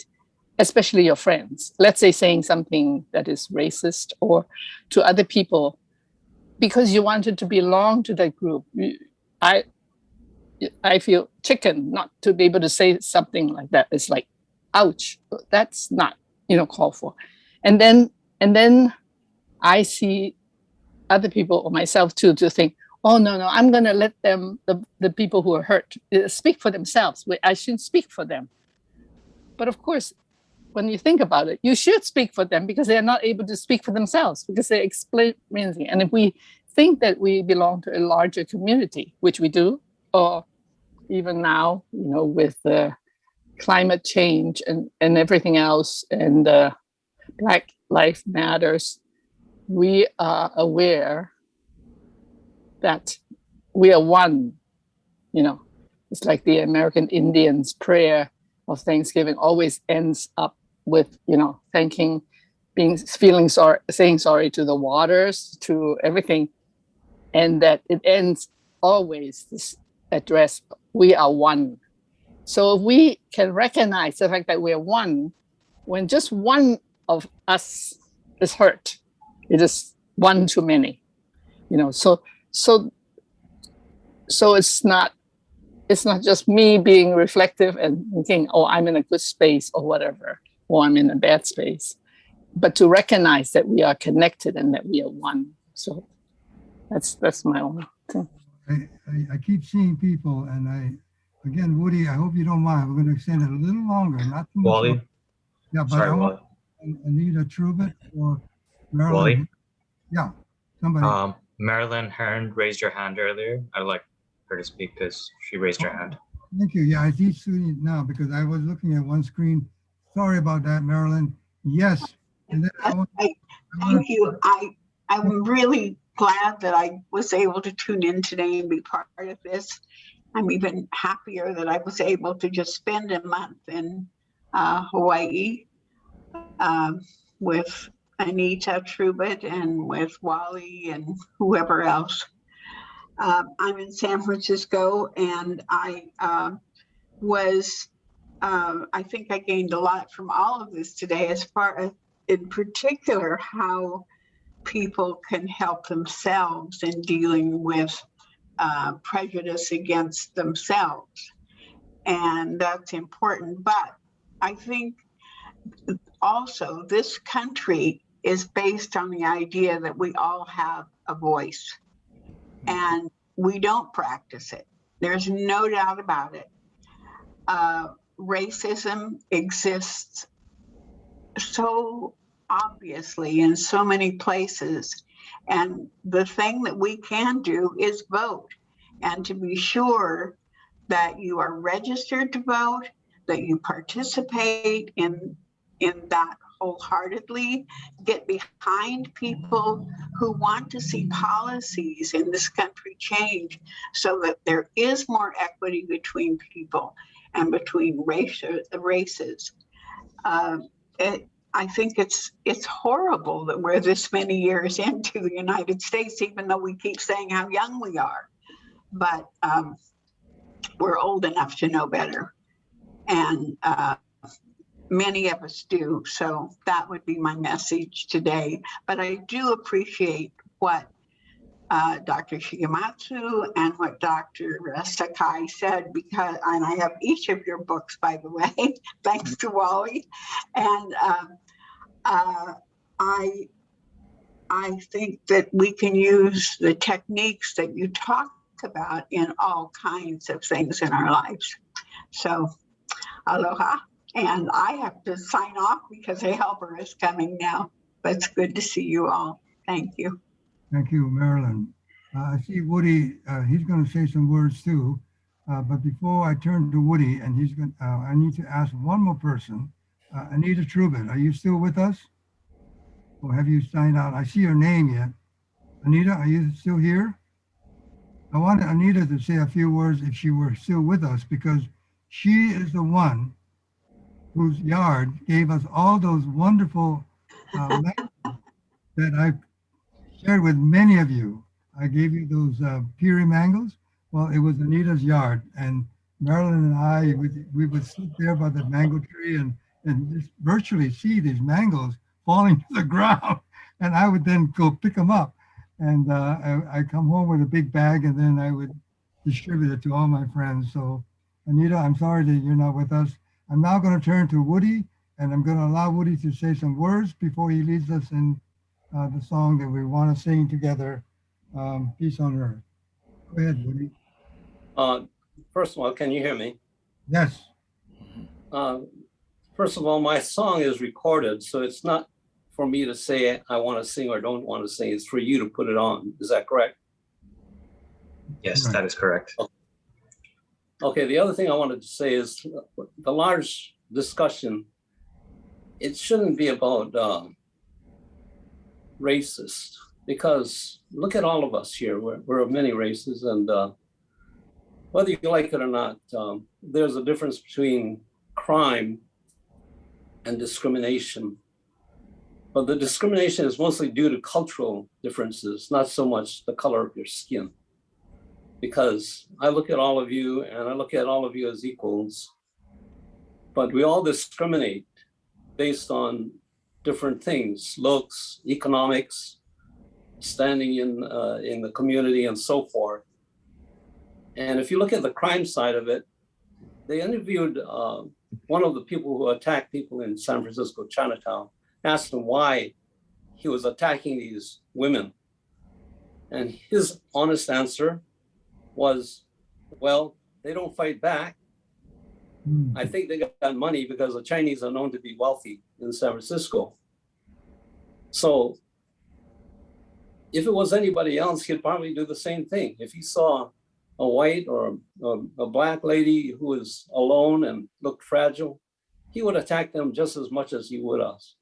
especially your friends, let's say saying something that is racist or to other people, because you wanted to belong to that group. I feel chicken not to be able to say something like that. It's like, ouch, that's not, called for. And then I see other people or myself too, to think, oh, no, I'm going to let them, the people who are hurt, speak for themselves. I shouldn't speak for them. But of course, when you think about it, you should speak for them because they're not able to speak for themselves because they're experiencing. And if we think that we belong to a larger community, which we do, or even now, with the climate change and everything else, and Black Lives Matters, we are aware that we are one. It's like the American Indians' prayer of Thanksgiving always ends up with, feeling sorry, saying sorry to the waters, to everything, and that it ends always this address, we are one. So if we can recognize the fact that we're one, when just one of us is hurt, it is one too many, so it's not just me being reflective and thinking, oh, I'm in a good space or whatever, or I'm in a bad space, but to recognize that we are connected and that we are one. So that's my own thing. I keep seeing people, and again, Woody, I hope you don't mind. We're going to extend it a little longer, not too much. Wally? Longer. Yeah, but Sorry, I want Wally. Anita Trubet or Marilyn. Wally? Yeah, somebody. Marilyn Hearn raised her hand earlier. I'd like her to speak because she raised her hand. Thank you. Yeah, I see it now because I was looking at one screen. Sorry about that, Marilyn. Yes. And then Thank you. I'm really glad that I was able to tune in today and be part of this. I'm even happier that I was able to just spend a month in Hawaii with Anita Trubet and with Wally and whoever else. I'm in San Francisco, and I think I gained a lot from all of this today, as far as in particular how people can help themselves in dealing with prejudice against themselves. And that's important. But I think also this country is based on the idea that we all have a voice, and we don't practice it. There's no doubt about it. Racism exists so obviously in so many places. And the thing that we can do is vote, and to be sure that you are registered to vote, that you participate in that wholeheartedly, get behind people who want to see policies in this country change so that there is more equity between people and between races. I think it's horrible that we're this many years into the United States, even though we keep saying how young we are, but we're old enough to know better. And many of us do. So that would be my message today. But I do appreciate what Dr. Shigematsu and what Dr. Sakai said, because, and I have each of your books, by the way, thanks to Wally. And I think that we can use the techniques that you talk about in all kinds of things in our lives. So aloha. And I have to sign off because a helper is coming now. But it's good to see you all. Thank you. Thank you, Marilyn. I see Woody, he's going to say some words too. But before I turn to Woody, and he's going, I need to ask one more person. Anita Trubet, are you still with us? Or have you signed out? I see your name yet. Anita, are you still here? I wanted Anita to say a few words if she were still with us, because she is the one whose yard gave us all those wonderful mangoes that I shared with many of you. I gave you those Piri mangoes. Well, it was Anita's yard, and Marilyn and I, we would sit there by the mango tree and just virtually see these mangoes falling to the ground. And I would then go pick them up. And I come home with a big bag, and then I would distribute it to all my friends. So Anita, I'm sorry that you're not with us. I'm now going to turn to Woody, and I'm going to allow Woody to say some words before he leads us in the song that we want to sing together, Peace on Earth. Go ahead, Woody. First of all, can you hear me? Yes. First of all, my song is recorded, so it's not for me to say I want to sing or don't want to sing. It's for you to put it on. Is that correct? Yes, that is correct. Okay, the other thing I wanted to say is the large discussion, it shouldn't be about racist, because look at all of us here. We're of many races, and whether you like it or not, there's a difference between crime and discrimination. But the discrimination is mostly due to cultural differences, not so much the color of your skin. Because I look at all of you and I look at all of you as equals, but we all discriminate based on different things, looks, economics, standing in the community and so forth. And if you look at the crime side of it, they interviewed one of the people who attacked people in San Francisco, Chinatown, asked him why he was attacking these women. And his honest answer was, well, they don't fight back. I think they got money because the Chinese are known to be wealthy in San Francisco. So if it was anybody else, he'd probably do the same thing. If he saw a white or a black lady who was alone and looked fragile, he would attack them just as much as he would us.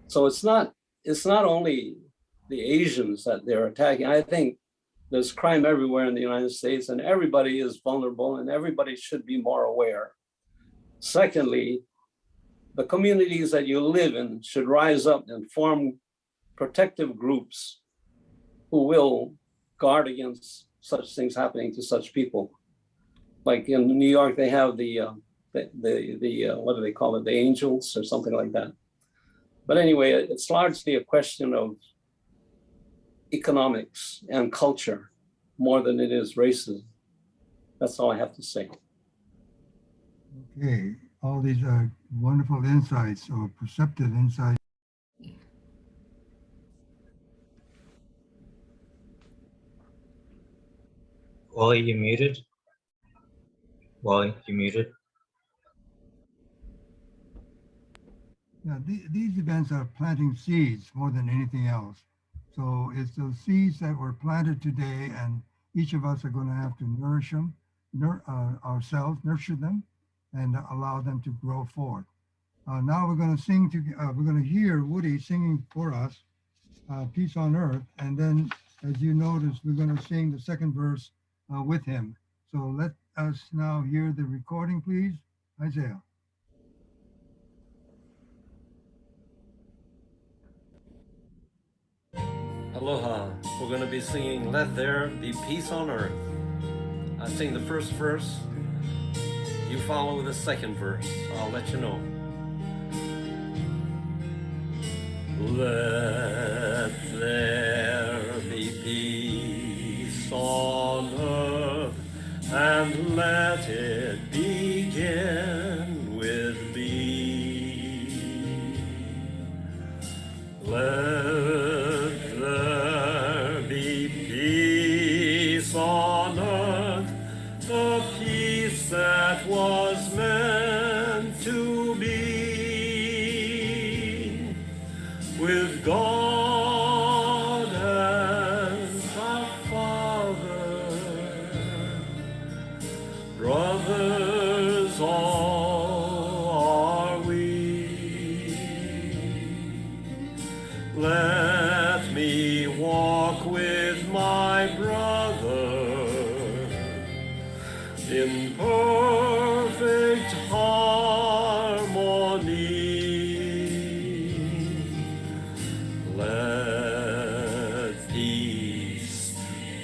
So it's not only the Asians that they're attacking. I think there's crime everywhere in the United States, and everybody is vulnerable, and everybody should be more aware. Secondly, the communities that you live in should rise up and form protective groups who will guard against such things happening to such people. Like in New York, they have the what do they call it? The angels or something like that. But anyway, it's largely a question of economics and culture more than it is racism. That's all I have to say. Okay, all these are wonderful insights or perceptive insights. Wally, you muted? Wally, you muted? Yeah, these events are planting seeds more than anything else. So it's those seeds that were planted today, and each of us are going to have to nourish them, ourselves, nurture them, and allow them to grow forth. Now we're going to sing, we're going to hear Woody singing for us, Peace on Earth. And then, as you notice, we're going to sing the second verse with him. So let us now hear the recording, please. Isaiah. Aloha. We're going to be singing Let There Be Peace on Earth. I sing the first verse. You follow with the second verse. I'll let you know. Let there be peace on earth, and let it begin with me. Let there be peace on earth, the peace that was meant to be, with God as our Father, brothers all are we. Let me walk with my brother in perfect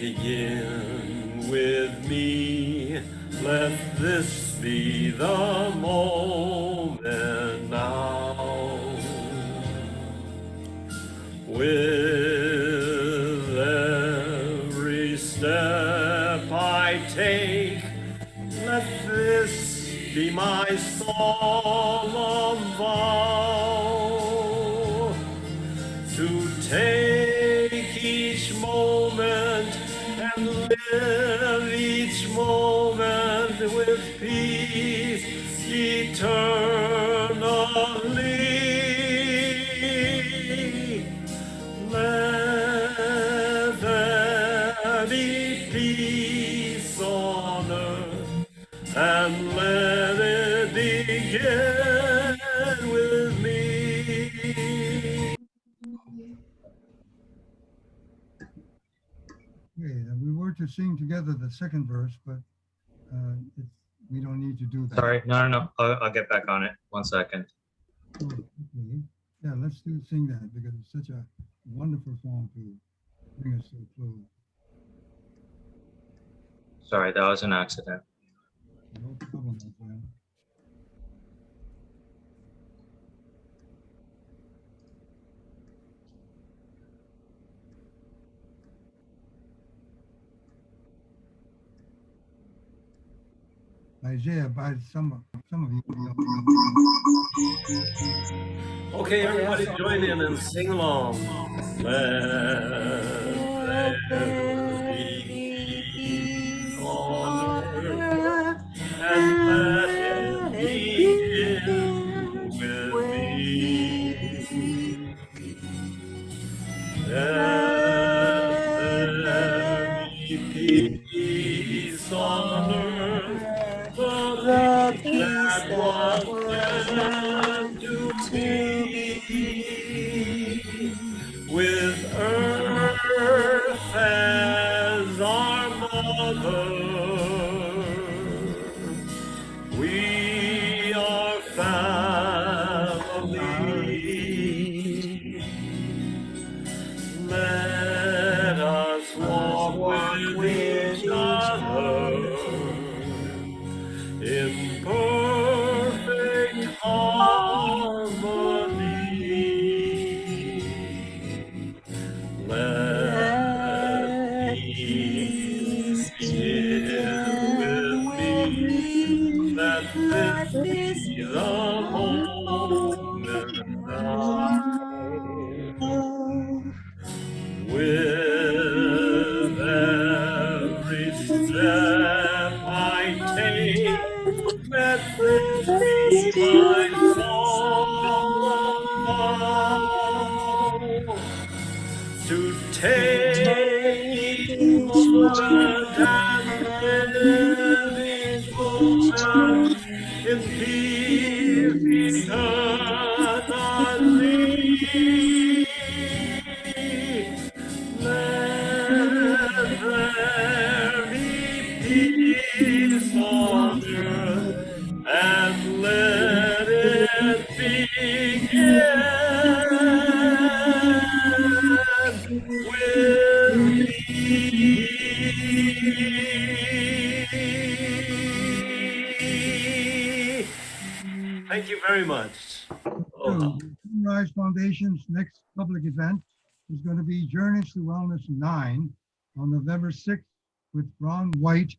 Begin with me, let this be the moment now. With every step I take, let this be my solemn vow to take each moment and live each moment with peace eternally. Let there be peace on earth, and let it begin with me. Okay, we were to sing together the second verse, but we don't need to do that. Sorry, no. I'll get back on it. 1 second. Oh, okay. Yeah, let's sing that because it's such a wonderful song to bring us to a close. Sorry, that was an accident. No problem, my friend. Isaiah, by some of you. Okay, everybody join in and sing along. Let there be peace on earth, and let it begin with me. Let there be peace on earth, the peace that was meant to be, with earth as our mother. We are family. Let us walk with each other in perfect harmony. Let peace begin with me. Let this be the moment now. With every step I take, let this be my solemn vow to take each moment and live each moment in peace eternally. Let there be peace on earth, and let it begin with me. Thank you very much. Sunrise Foundation's next public event is going to be Journeys to Wellness 9 on November 6th with Ron White,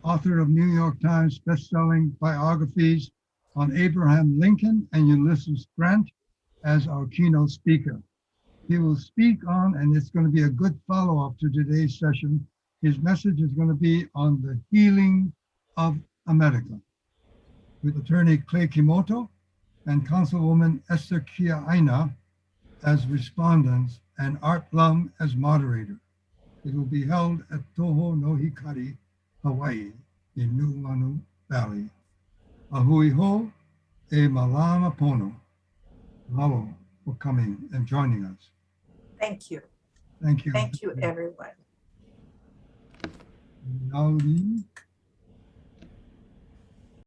author of New York Times bestselling biographies on Abraham Lincoln and Ulysses Grant, as our keynote speaker. He will speak on, and it's going to be a good follow-up to today's session. His message is going to be on the healing of America, with attorney Clay Kimoto and Councilwoman Esther Kia Aina as respondents and Art Blum as moderator. It will be held at Toho no Hikari, Hawaii, in Nuuanu Valley. Ahui ho e malama pono. Mahalo for coming and joining us. Thank you. Thank you. Thank you, everyone. Nauli.